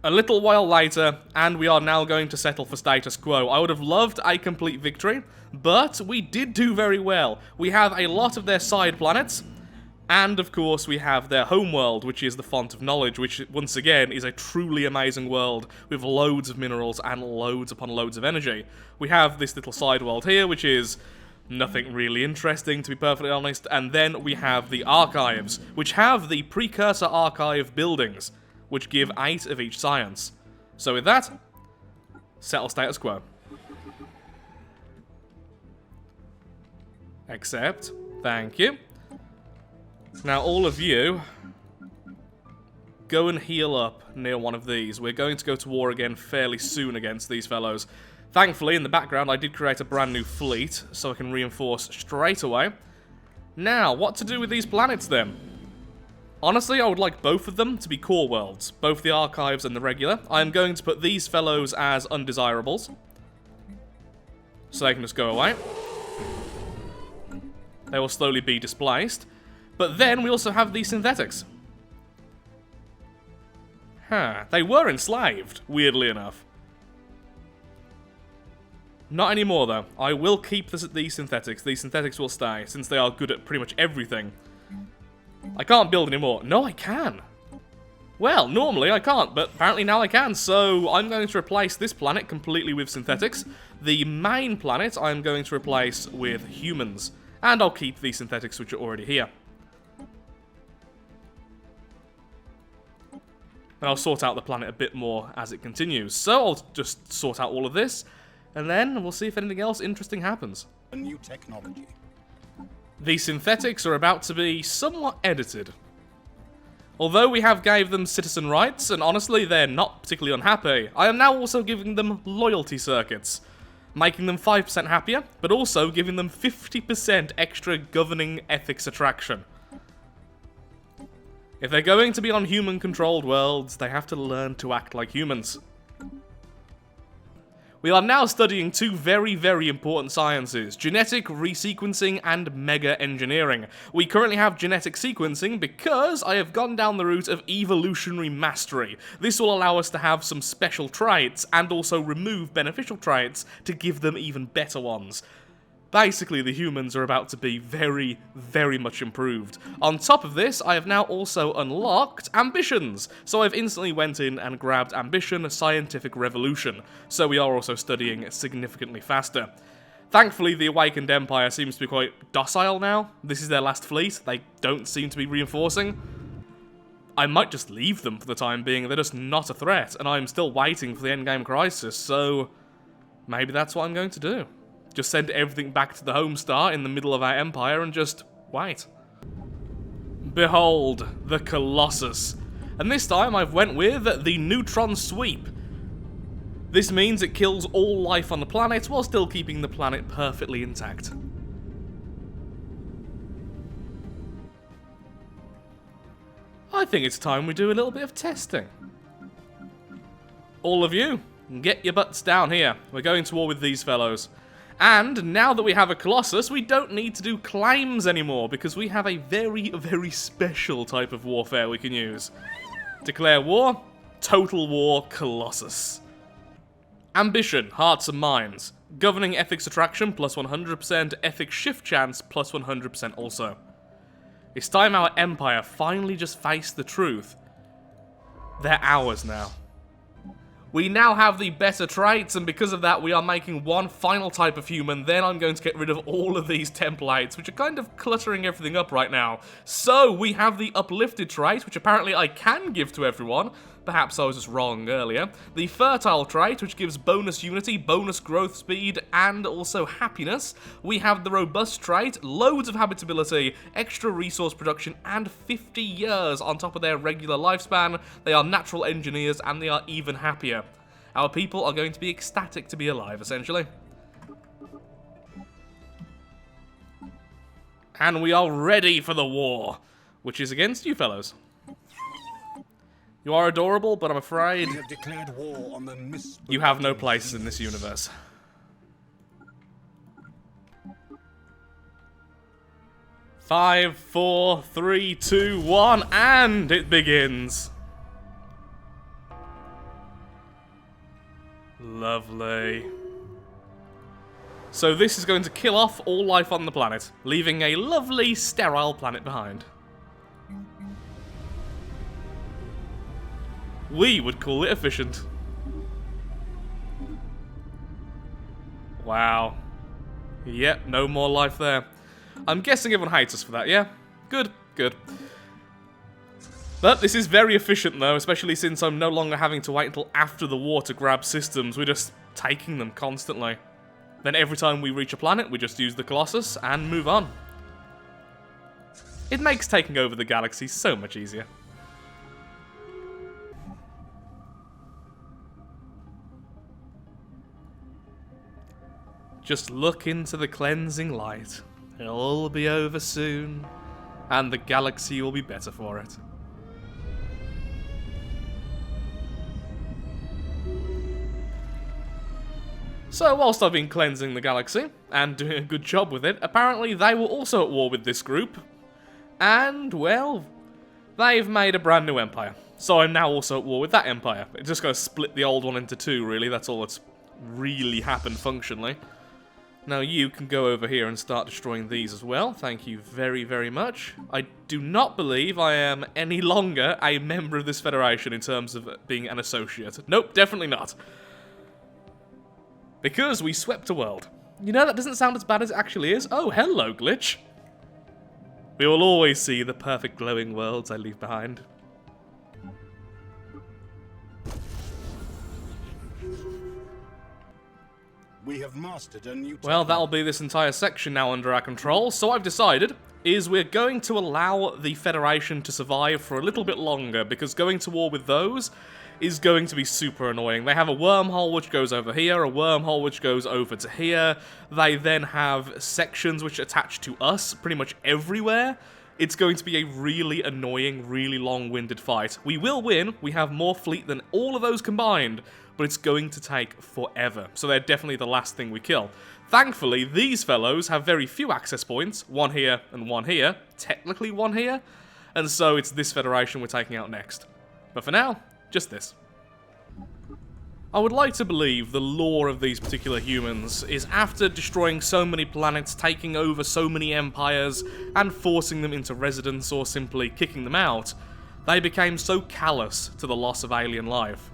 A little while later, and we are now going to settle for status quo. I would have loved a complete victory, but we did do very well. We have a lot of their side planets, and of course we have their homeworld, which is the Font of Knowledge, which once again is a truly amazing world with loads of minerals and loads upon loads of energy. We have this little side world here, which is nothing really interesting, to be perfectly honest, and then we have the archives, which have the precursor archive buildings, which give 8 of each science. So with that, settle status quo. Accept. Thank you. Now all of you, go and heal up near one of these. We're going to go to war again fairly soon against these fellows. Thankfully, in the background, I did create a brand new fleet, so I can reinforce straight away. Now, what to do with these planets then? Honestly, I would like both of them to be core worlds, both the archives and the regular. I am going to put these fellows as undesirables, so they can just go away. They will slowly be displaced. But then we also have the synthetics. Huh, they were enslaved, weirdly enough. Not anymore though. I will keep these synthetics. These synthetics will stay, since they are good at pretty much everything. I can't build anymore. No, I can. Well, normally I can't, but apparently now I can, so I'm going to replace this planet completely with synthetics. The main planet I'm going to replace with humans. And I'll keep the synthetics which are already here. And I'll sort out the planet a bit more as it continues. So I'll just sort out all of this, and then we'll see if anything else interesting happens. A new technology. The synthetics are about to be somewhat edited. Although we have gave them citizen rights, and honestly they're not particularly unhappy, I am now also giving them loyalty circuits, making them 5% happier, but also giving them 50% extra governing ethics attraction. If they're going to be on human-controlled worlds, they have to learn to act like humans. We are now studying 2 very, very important sciences, genetic resequencing and mega engineering. We currently have genetic sequencing because I have gone down the route of evolutionary mastery. This will allow us to have some special traits and also remove beneficial traits to give them even better ones. Basically, the humans are about to be very, very much improved. On top of this, I have now also unlocked ambitions. So I've instantly went in and grabbed ambition, scientific revolution. So we are also studying significantly faster. Thankfully, the Awakened Empire seems to be quite docile now. This is their last fleet. They don't seem to be reinforcing. I might just leave them for the time being. They're just not a threat, and I'm still waiting for the Endgame crisis, so maybe that's what I'm going to do. Just send everything back to the home star in the middle of our empire and just wait. Behold, the Colossus. And this time I've went with the neutron sweep. This means it kills all life on the planet while still keeping the planet perfectly intact. I think it's time we do a little bit of testing. All of you, get your butts down here. We're going to war with these fellows. And now that we have a Colossus, we don't need to do claims anymore, because we have a very, very special type of warfare we can use. Declare war, total war, Colossus. Ambition, hearts and minds. Governing ethics attraction, plus 100%, ethics shift chance, plus 100% also. It's time our empire finally just faced the truth. They're ours now. We now have the better traits, and because of that, we are making one final type of human. Then I'm going to get rid of all of these templates, which are kind of cluttering everything up right now. So, we have the uplifted trait, which apparently I can give to everyone. Perhaps I was just wrong earlier. The fertile trait, which gives bonus unity, bonus growth speed, and also happiness. We have the robust trait, loads of habitability, extra resource production, and 50 years on top of their regular lifespan. They are natural engineers, and they are even happier. Our people are going to be ecstatic to be alive, essentially. And we are ready for the war, which is against you fellows. You are adorable, but I'm afraid We have declared war on the you have no place in this universe. Five, 4, 3, 2, 1, and it begins. Lovely. So this is going to kill off all life on the planet, leaving a lovely, sterile planet behind. We would call it efficient. Wow. Yep, no more life there. I'm guessing everyone hates us for that, yeah? Good, good. But this is very efficient though, especially since I'm no longer having to wait until after the war to grab systems. We're just taking them constantly. Then every time we reach a planet, we just use the Colossus and move on. It makes taking over the galaxy so much easier. Just look into the cleansing light. It'll all be over soon, and the galaxy will be better for it. So, whilst I've been cleansing the galaxy, and doing a good job with it, apparently they were also at war with this group. And, well, they've made a brand new empire. So I'm now also at war with that empire. It's just going to split the old one into two, really. That's all that's really happened functionally. Now you can go over here and start destroying these as well. Thank you very, very much. I do not believe I am any longer a member of this federation in terms of being an associate. Nope, definitely not. Because we swept a world. You know, that doesn't sound as bad as it actually is. Oh, hello, Glitch. We will always see the perfect glowing worlds I leave behind. We have mastered a new Well, that'll be this entire section now under our control. So I've decided is we're going to allow the Federation to survive for a little bit longer, because going to war with those is going to be super annoying. They have a wormhole which goes over here, a wormhole which goes over to here. They then have sections which attach to us pretty much everywhere. It's going to be a really annoying, really long-winded fight. We will win. We have more fleet than all of those combined, but it's going to take forever. So they're definitely the last thing we kill. Thankfully, these fellows have very few access points. One here and one here. Technically one here. And so it's this Federation we're taking out next. But for now, just this. I would like to believe the lore of these particular humans is after destroying so many planets, taking over so many empires, and forcing them into residence or simply kicking them out, they became so callous to the loss of alien life,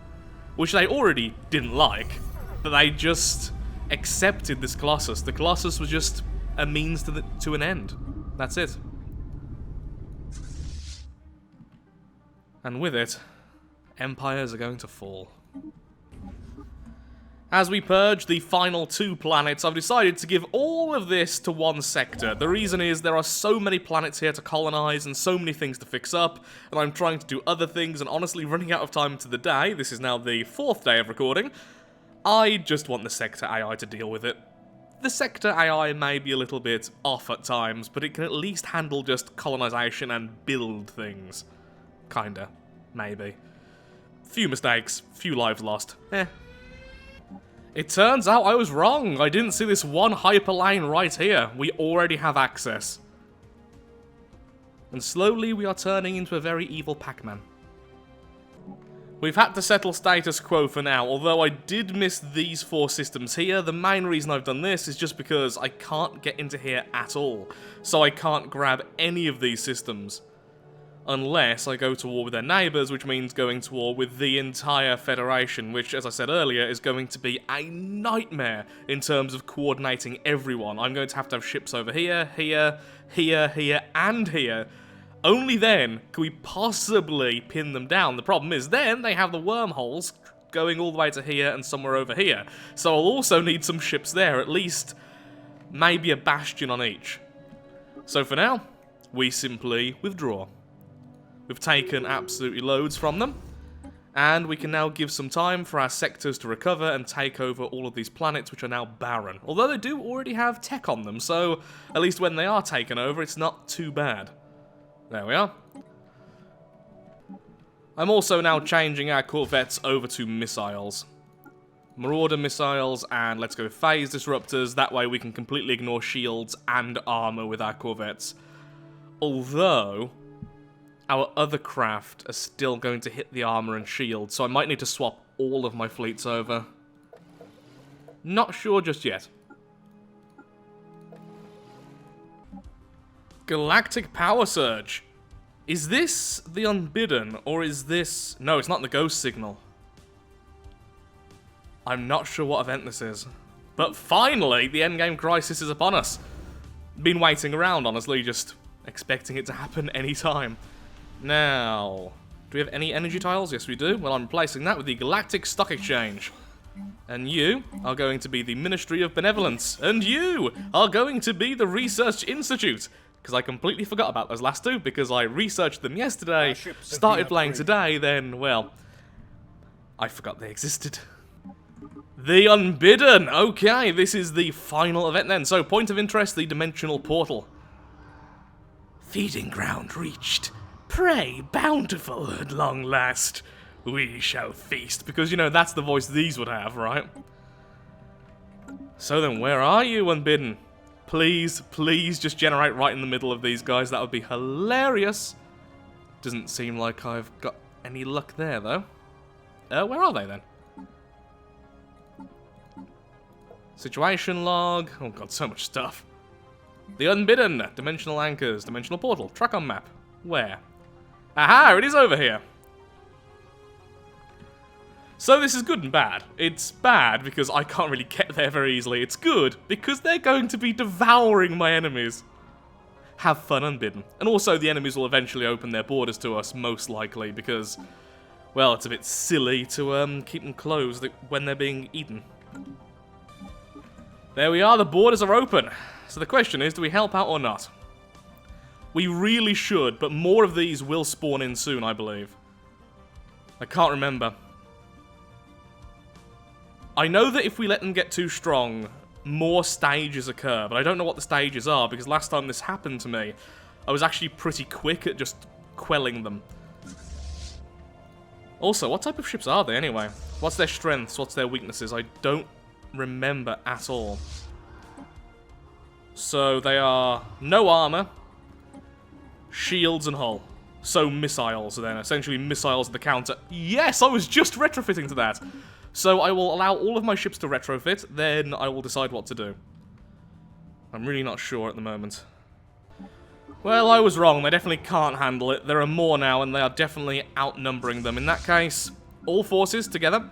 which they already didn't like, that they just accepted this Colossus. The Colossus was just a means to an end. That's it. And with it, empires are going to fall. As we purge the final 2 planets, I've decided to give all of this to one sector. The reason is there are so many planets here to colonize and so many things to fix up, and I'm trying to do other things and honestly running out of time to the day. This is now the 4th day of recording. I just want the sector AI to deal with it. The sector AI may be a little bit off at times, but it can at least handle just colonization and build things. Kinda. Maybe. Few mistakes, few lives lost. It turns out I was wrong. I didn't see this one hyperlane right here. We already have access. And slowly we are turning into a very evil Pac-Man. We've had to settle status quo for now, although I did miss these 4 systems here. The main reason I've done this is just because I can't get into here at all. So I can't grab any of these systems. unless I go to war with their neighbours, which means going to war with the entire Federation, which, as I said earlier, is going to be a nightmare in terms of coordinating everyone. I'm going to have ships over here, here, here, here, and here. Only then can we possibly pin them down. The problem is then they have the wormholes going all the way to here and somewhere over here. So I'll also need some ships there, at least maybe a bastion on each. So for now, we simply withdraw. We've taken absolutely loads from them, and we can now give some time for our sectors to recover and take over all of these planets which are now barren. Although they do already have tech on them, so at least when they are taken over, it's not too bad. There we are. I'm also now changing our corvettes over to missiles. Marauder missiles, and let's go phase disruptors. That way we can completely ignore shields and armor with our corvettes. Although our other craft are still going to hit the armor and shield, so I might need to swap all of my fleets over. Not sure just yet. Galactic power surge. Is this the Unbidden, or is this... No, it's not the ghost signal. I'm not sure what event this is. But finally, the Endgame crisis is upon us. Been waiting around, honestly, just expecting it to happen any time. Now, do we have any energy tiles? Yes, we do. Well, I'm replacing that with the Galactic Stock Exchange. And you are going to be the Ministry of Benevolence. And you are going to be the Research Institute. Because I completely forgot about those last two, because I researched them yesterday, started playing today, then, well, I forgot they existed. The Unbidden! Okay, this is the final event then. So, point of interest, the Dimensional Portal. Feeding ground reached. Prey bountiful at long last. We shall feast. Because, you know, that's the voice these would have, right? So then, where are you, Unbidden? Please, please just generate right in the middle of these guys. That would be hilarious. Doesn't seem like I've got any luck there, though. Where are they, then? Situation log. Oh, God, so much stuff. The Unbidden. Dimensional anchors. Dimensional portal. Track on map. Where? Aha, it is over here. So this is good and bad. It's bad because I can't really get there very easily. It's good because they're going to be devouring my enemies. Have fun, Unbidden. And also the enemies will eventually open their borders to us, most likely, because, well, it's a bit silly to keep them closed when they're being eaten. There we are, the borders are open. So the question is, do we help out or not? We really should, but more of these will spawn in soon, I believe. I can't remember. I know that if we let them get too strong, more stages occur, but I don't know what the stages are, because last time this happened to me, I was actually pretty quick at just quelling them. Also, what type of ships are they anyway? What's their strengths? What's their weaknesses? I don't remember at all. So they are no armor, shields and hull. So missiles then, essentially missiles at the counter. Yes, I was just retrofitting to that. So I will allow all of my ships to retrofit, then I will decide what to do. I'm really not sure at the moment. Well, I was wrong. They definitely can't handle it. There are more now, and they are definitely outnumbering them. In that case, all forces together.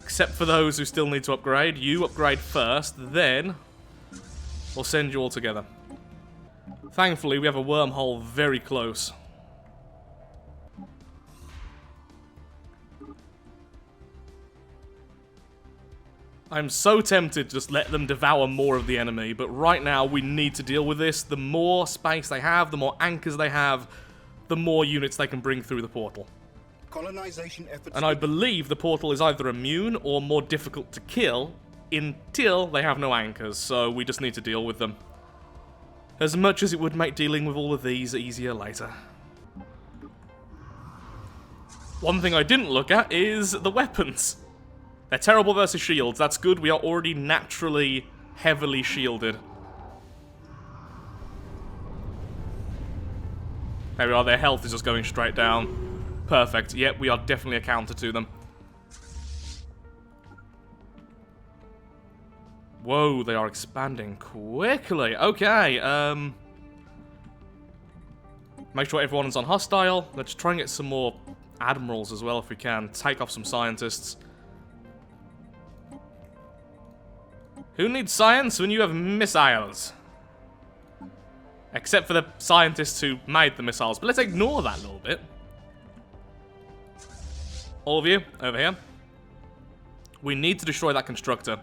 Except for those who still need to upgrade. You upgrade first, then we'll send you all together. Thankfully, we have a wormhole very close. I'm so tempted to just let them devour more of the enemy, but right now we need to deal with this. The more space they have, the more anchors they have, the more units they can bring through the portal. Colonization efforts. And I believe the portal is either immune or more difficult to kill until they have no anchors, so we just need to deal with them. As much as it would make dealing with all of these easier later. One thing I didn't look at is the weapons. They're terrible versus shields. That's good. We are already naturally heavily shielded. There we are. Their health is just going straight down. Perfect. Yep, we are definitely a counter to them. Whoa, they are expanding quickly. Okay, Make sure everyone's on hostile. Let's try and get some more admirals as well if we can. Take off some scientists. Who needs science when you have missiles? Except for the scientists who made the missiles. But let's ignore that a little bit. All of you, over here. We need to destroy that constructor.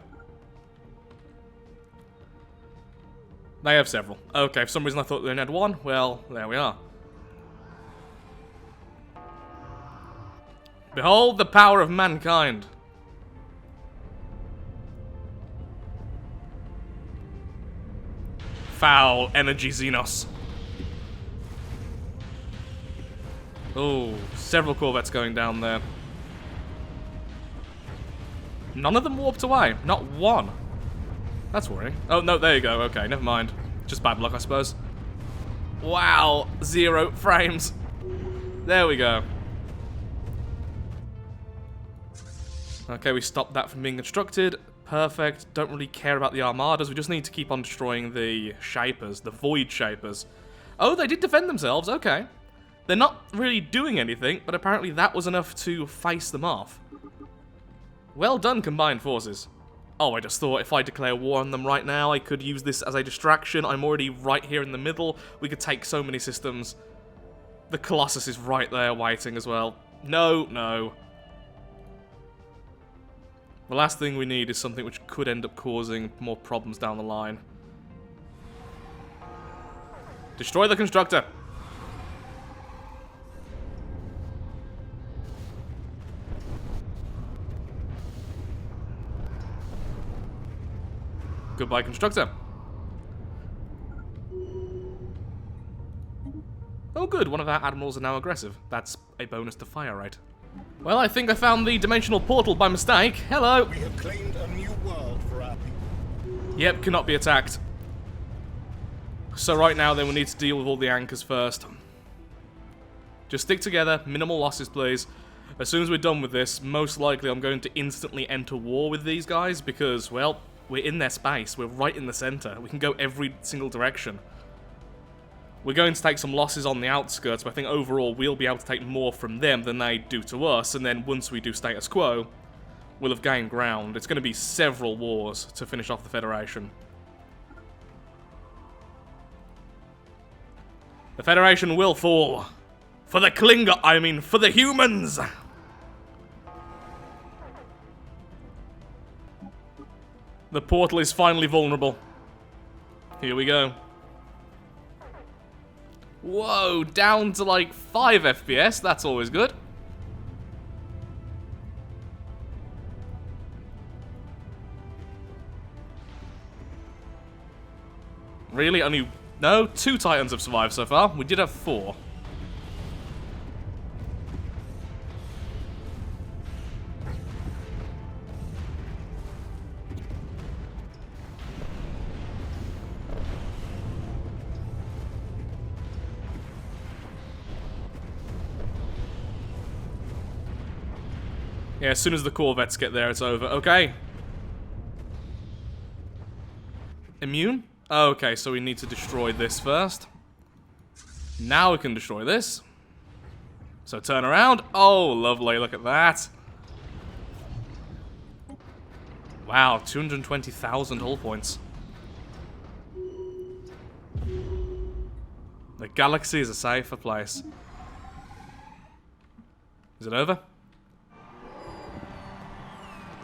They have several. Okay, for some reason I thought they only had one. Well, there we are. Behold the power of mankind. Foul energy Xenos. Oh, several corvettes going down there. None of them warped away. Not one. That's worrying. Oh, no, there you go. Okay, never mind. Just bad luck, I suppose. Wow, 0 frames. There we go. Okay, we stopped that from being constructed. Perfect. Don't really care about the armadas. We just need to keep on destroying the shapers, the void shapers. Oh, they did defend themselves. Okay. They're not really doing anything, but apparently that was enough to face them off. Well done, combined forces. Oh, I just thought if I declare war on them right now, I could use this as a distraction. I'm already right here in the middle. We could take so many systems. The Colossus is right there waiting as well. No, no. The last thing we need is something which could end up causing more problems down the line. Destroy the constructor! Goodbye, constructor. Oh good, one of our admirals are now aggressive. That's a bonus to fire rate. Well, I think I found the dimensional portal by mistake. Hello! We have claimed a new world for our people. Yep, cannot be attacked. So right now then we need to deal with all the anchors first. Just stick together, minimal losses please. As soon as we're done with this, most likely I'm going to instantly enter war with these guys because, well, we're in their space. We're right in the center. We can go every single direction. We're going to take some losses on the outskirts, but I think overall we'll be able to take more from them than they do to us, and then once we do status quo, we'll have gained ground. It's going to be several wars to finish off the Federation. The Federation will fall. For the Klinger, I mean, for the humans! The portal is finally vulnerable. Here we go. Whoa, down to like 5 FPS, that's always good. Really? Only... No, 2 Titans have survived so far. We did have 4. Yeah, as soon as the corvettes get there, it's over. Okay. Immune? Okay, so we need to destroy this first. Now we can destroy this. So turn around. Oh, lovely. Look at that. Wow, 220,000 hull points. The galaxy is a safer place. Is it over?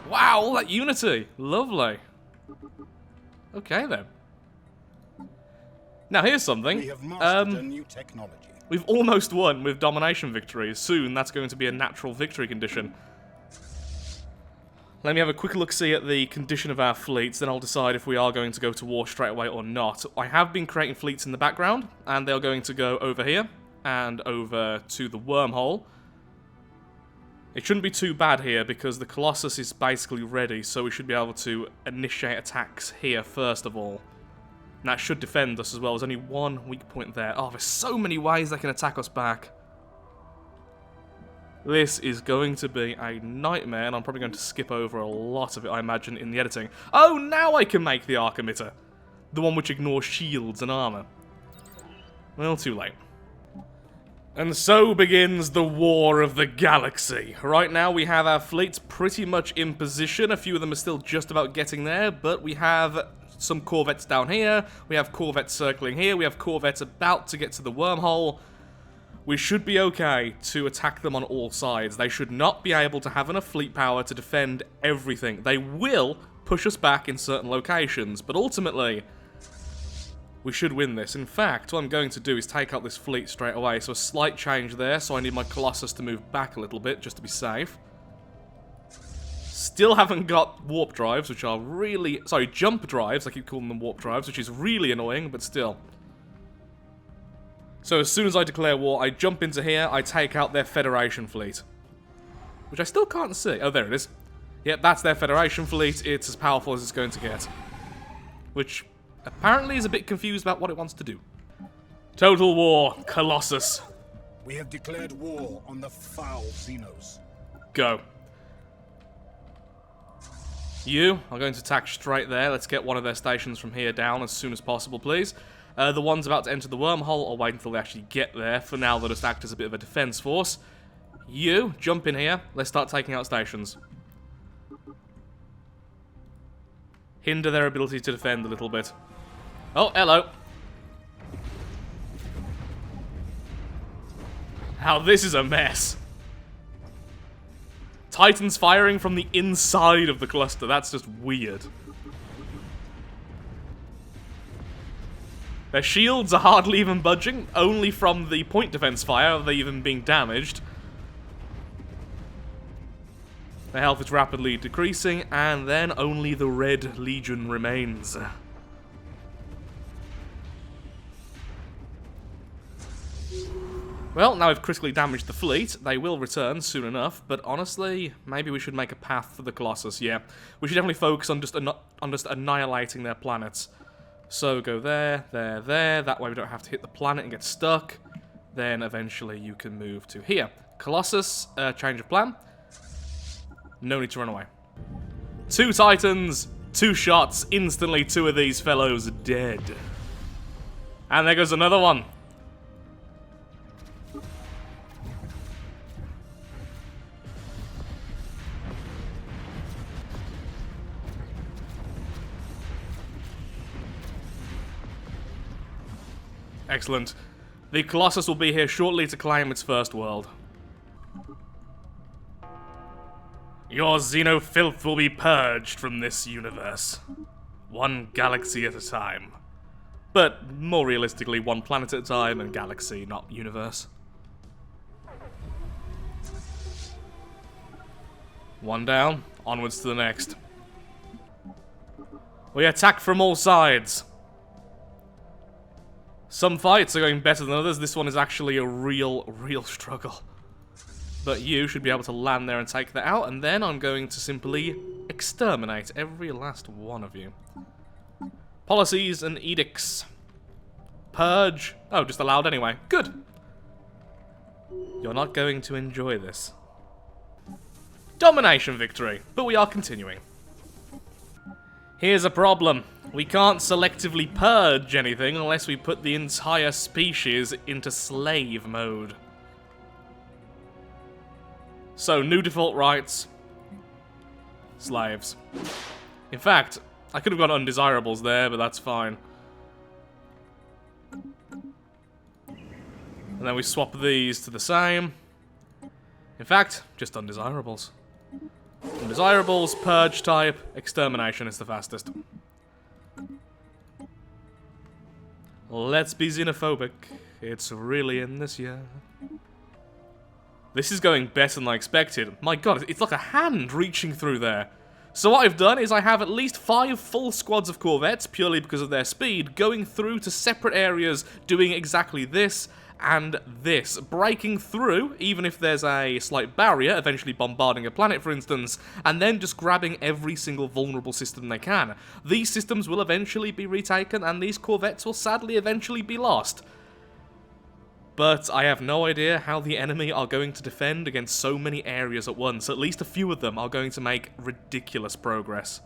Wow, all that unity. Lovely. Okay, then. Now, here's something. We have mastered a new technology. We've almost won with domination victories. Soon, that's going to be a natural victory condition. Let me have a quick look-see at the condition of our fleets, then I'll decide if we are going to go to war straight away or not. I have been creating fleets in the background, and they're going to go over here, and over to the wormhole. It shouldn't be too bad here, because the Colossus is basically ready, so we should be able to initiate attacks here first of all. And that should defend us as well. There's only one weak point there. Oh, there's so many ways they can attack us back. This is going to be a nightmare, and I'm probably going to skip over a lot of it, I imagine, in the editing. Oh, now I can make the arc emitter. The one which ignores shields and armor. Well, too late. And so begins the War of the Galaxy. Right now we have our fleets pretty much in position. A few of them are still just about getting there, but we have some corvettes down here. We have corvettes circling here. We have corvettes about to get to the wormhole. We should be okay to attack them on all sides. They should not be able to have enough fleet power to defend everything. They will push us back in certain locations, but ultimately, we should win this. In fact, what I'm going to do is take out this fleet straight away. So a slight change there, so I need my Colossus to move back a little bit, just to be safe. Still haven't got warp drives, which are really... Sorry, jump drives. I keep calling them warp drives, which is really annoying, but still. So as soon as I declare war, I jump into here, I take out their Federation fleet. Which I still can't see. Oh, there it is. Yep, that's their Federation fleet. It's as powerful as it's going to get. Which... apparently is a bit confused about what it wants to do. Total war, Colossus. We have declared war on the foul Xenos. Go. You are going to attack straight there. Let's get one of their stations from here down as soon as possible, please. The ones about to enter the wormhole, I'll wait until they actually get there. For now, they'll just act as a bit of a defense force. You, jump in here. Let's start taking out stations. Hinder their ability to defend a little bit. Oh, hello. Now this is a mess. Titans firing from the inside of the cluster. That's just weird. Their shields are hardly even budging. Only from the point defense fire are they even being damaged. Their health is rapidly decreasing, and then only the Red Legion remains. Well, now we've critically damaged the fleet. They will return soon enough, but honestly, maybe we should make a path for the Colossus, yeah. We should definitely focus on just annihilating their planets. So go there, there, there. That way we don't have to hit the planet and get stuck. Then eventually you can move to here. Colossus, change of plan. No need to run away. 2 Titans, 2 shots, instantly 2 of these fellows are dead. And there goes another one. Excellent. The Colossus will be here shortly to claim its first world. Your xenofilth will be purged from this universe. 1 galaxy at a time. But more realistically, 1 planet at a time and galaxy, not universe. 1 down, onwards to the next. We attack from all sides. Some fights are going better than others. This one is actually a real struggle. But you should be able to land there and take that out, and then I'm going to simply exterminate every last one of you. Policies and edicts. Purge. Oh, just allowed anyway. Good. You're not going to enjoy this. Domination victory, but we are continuing. Here's a problem. We can't selectively purge anything unless we put the entire species into slave mode. So, new default rights. Slaves. In fact, I could have got undesirables there, but that's fine. And then we swap these to the same. In fact, just undesirables. Undesirables, purge type, extermination is the fastest. Let's be xenophobic. It's really in this year. This is going better than I expected. My god, it's like a hand reaching through there. So what I've done is I have at least 5 full squads of corvettes, purely because of their speed, going through to separate areas, doing exactly this and this. Breaking through, even if there's a slight barrier, eventually bombarding a planet, for instance, and then just grabbing every single vulnerable system they can. These systems will eventually be retaken, and these corvettes will sadly eventually be lost. But I have no idea how the enemy are going to defend against so many areas at once. At least a few of them are going to make ridiculous progress.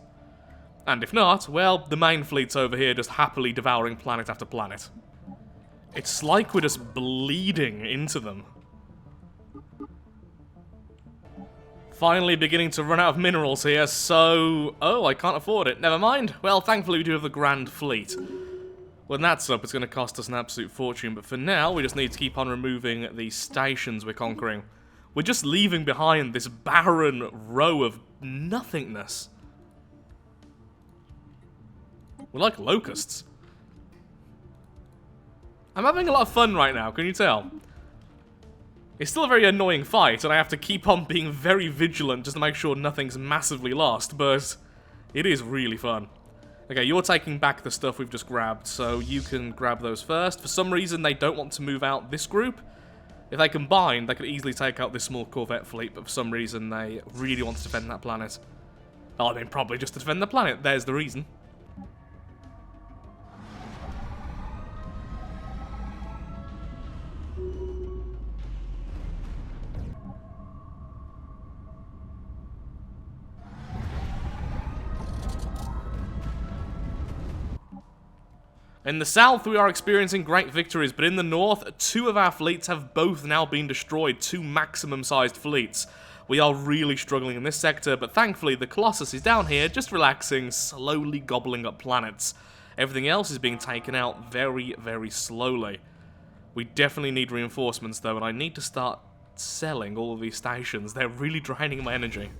And if not, well, the main fleet's over here just happily devouring planet after planet. It's like we're just bleeding into them. Finally beginning to run out of minerals here, so... Oh, I can't afford it. Never mind. Well, thankfully we do have the Grand Fleet. When that's up, it's going to cost us an absolute fortune, but for now, we just need to keep on removing these stations we're conquering. We're just leaving behind this barren row of nothingness. We're like locusts. I'm having a lot of fun right now, can you tell? It's still a very annoying fight, and I have to keep on being very vigilant just to make sure nothing's massively lost, but it is really fun. Okay, you're taking back the stuff we've just grabbed, so you can grab those first. For some reason, they don't want to move out this group. If they combined, they could easily take out this small corvette fleet, but for some reason, they really want to defend that planet. Oh, I mean, probably just to defend the planet. There's the reason. In the south, we are experiencing great victories, but in the north, 2 of our fleets have both now been destroyed, 2 maximum-sized fleets. We are really struggling in this sector, but thankfully the Colossus is down here, just relaxing, slowly gobbling up planets. Everything else is being taken out very, very slowly. We definitely need reinforcements, though, and I need to start selling all of these stations. They're really draining my energy.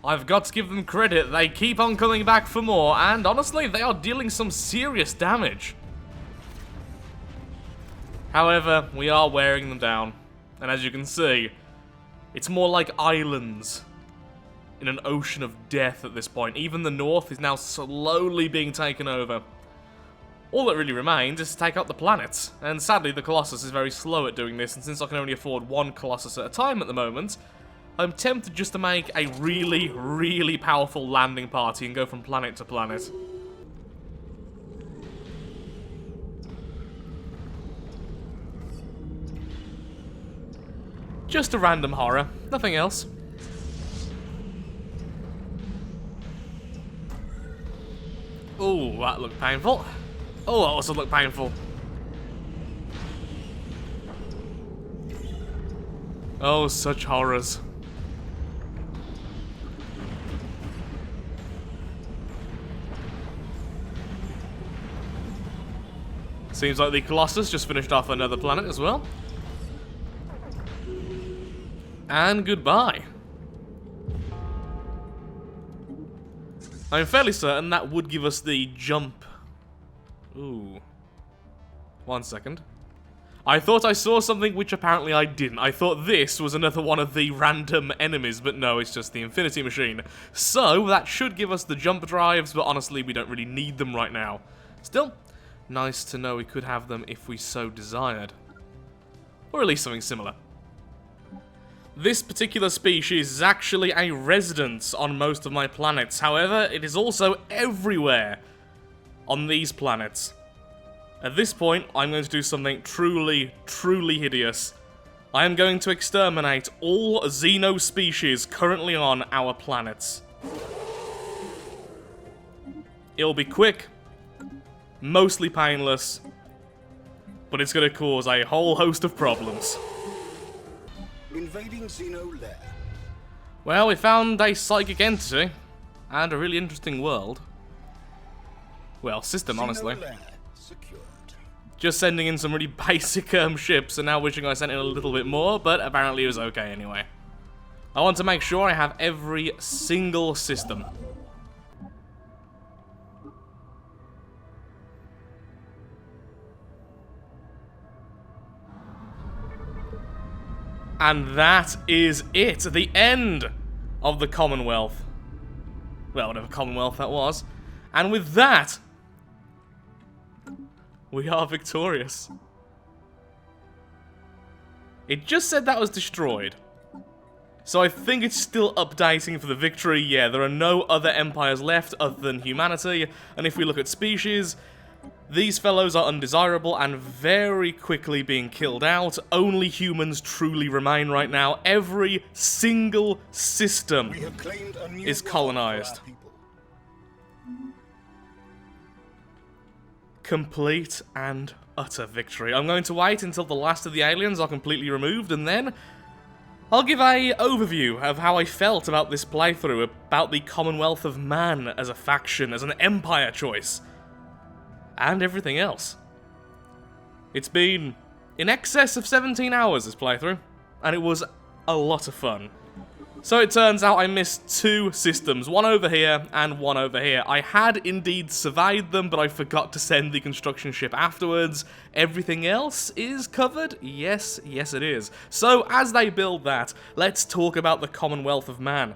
I've got to give them credit, they keep on coming back for more, and honestly, they are dealing some serious damage. However, we are wearing them down, and as you can see, it's more like islands in an ocean of death at this point. Even the north is now slowly being taken over. All that really remains is to take out the planets, and sadly the Colossus is very slow at doing this, and since I can only afford 1 Colossus at a time at the moment, I'm tempted just to make a really, really powerful landing party and go from planet to planet. Just a random horror, nothing else. Oh, that looked painful. Oh, that also looked painful. Oh, such horrors. Seems like the Colossus just finished off another planet as well. And goodbye. I'm fairly certain that would give us the jump. Ooh. 1 second. I thought I saw something which apparently I didn't. I thought this was another one of the random enemies, but no, it's just the Infinity Machine. So, that should give us the jump drives, but honestly, we don't really need them right now. Still, nice to know we could have them if we so desired. Or at least something similar. This particular species is actually a resident on most of my planets. However, it is also everywhere on these planets. At this point, I'm going to do something truly, truly hideous. I am going to exterminate all Xeno species currently on our planets. It'll be quick, mostly painless, but it's going to cause a whole host of problems. Invading Xeno lair. Well, we found a psychic entity, and a really interesting world. Well, system, honestly. Xeno lair secured. Just sending in some really basic ships, and now wishing I sent in a little bit more, but apparently it was okay anyway. I want to make sure I have every single system. And that is it, the end of the Commonwealth. Well, whatever Commonwealth that was. And with that, we are victorious. It just said that was destroyed. So I think it's still updating for the victory. Yeah, there are no other empires left other than humanity, and if we look at species, these fellows are undesirable and very quickly being killed out. Only humans truly remain right now. Every single system We have claimed a new is world colonized. for our people. Complete and utter victory. I'm going to wait until the last of the aliens are completely removed, and then I'll give a overview of how I felt about this playthrough, about the Commonwealth of Man as a faction, as an empire choice, and everything else. It's been in excess of 17 hours, this playthrough, and it was a lot of fun. So it turns out I missed 2 systems, one over here and one over here. I had indeed surveyed them, but I forgot to send the construction ship afterwards. Everything else is covered? Yes, yes it is. So as they build that, let's talk about the Commonwealth of Man.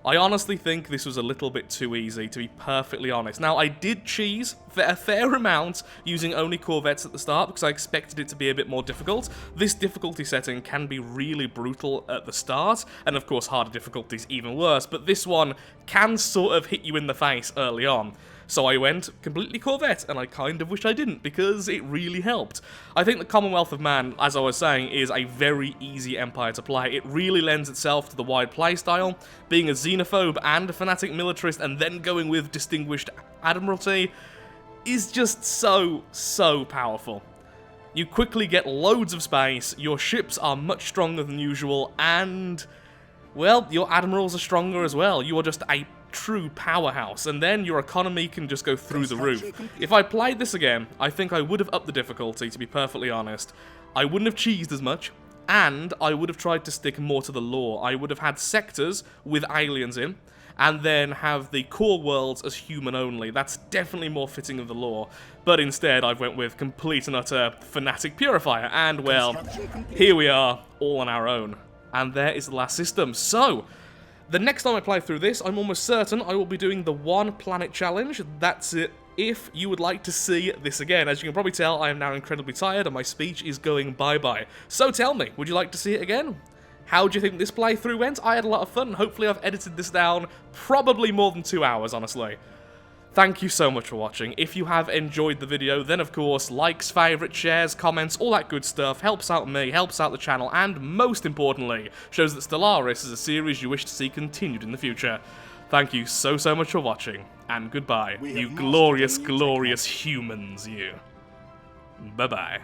I honestly think this was a little bit too easy, to be perfectly honest. Now, I did cheese a fair amount using only corvettes at the start because I expected it to be a bit more difficult. This difficulty setting can be really brutal at the start, and of course harder difficulties even worse, but this one can sort of hit you in the face early on. So I went completely corvette, and I kind of wish I didn't, because it really helped. I think the Commonwealth of Man, as I was saying, is a very easy empire to play. It really lends itself to the wide playstyle. Being a xenophobe and a fanatic militarist, and then going with distinguished admiralty, is just so powerful. You quickly get loads of space, your ships are much stronger than usual, and, well, your admirals are stronger as well. You are just a true powerhouse, and then your economy can just go through the roof. If I played this again, I think I would have upped the difficulty, to be perfectly honest. I wouldn't have cheesed as much, and I would have tried to stick more to the lore. I would have had sectors with aliens in, and then have the core worlds as human only. That's definitely more fitting of the lore. But instead, I went with complete and utter fanatic purifier, and well, here we are, all on our own. And there is the last system. So, the next time I play through this, I'm almost certain I will be doing the 1 planet challenge. That's it. If you would like to see this again. As you can probably tell, I am now incredibly tired and my speech is going bye-bye. So tell me, would you like to see it again? How do you think this playthrough went? I had a lot of fun. Hopefully I've edited this down probably more than 2 hours, honestly. Thank you so much for watching. If you have enjoyed the video, then of course, likes, favourites, shares, comments, all that good stuff helps out me, helps out the channel, and most importantly, shows that Stellaris is a series you wish to see continued in the future. Thank you so much for watching, and goodbye, you glorious, glorious humans, you. Bye-bye.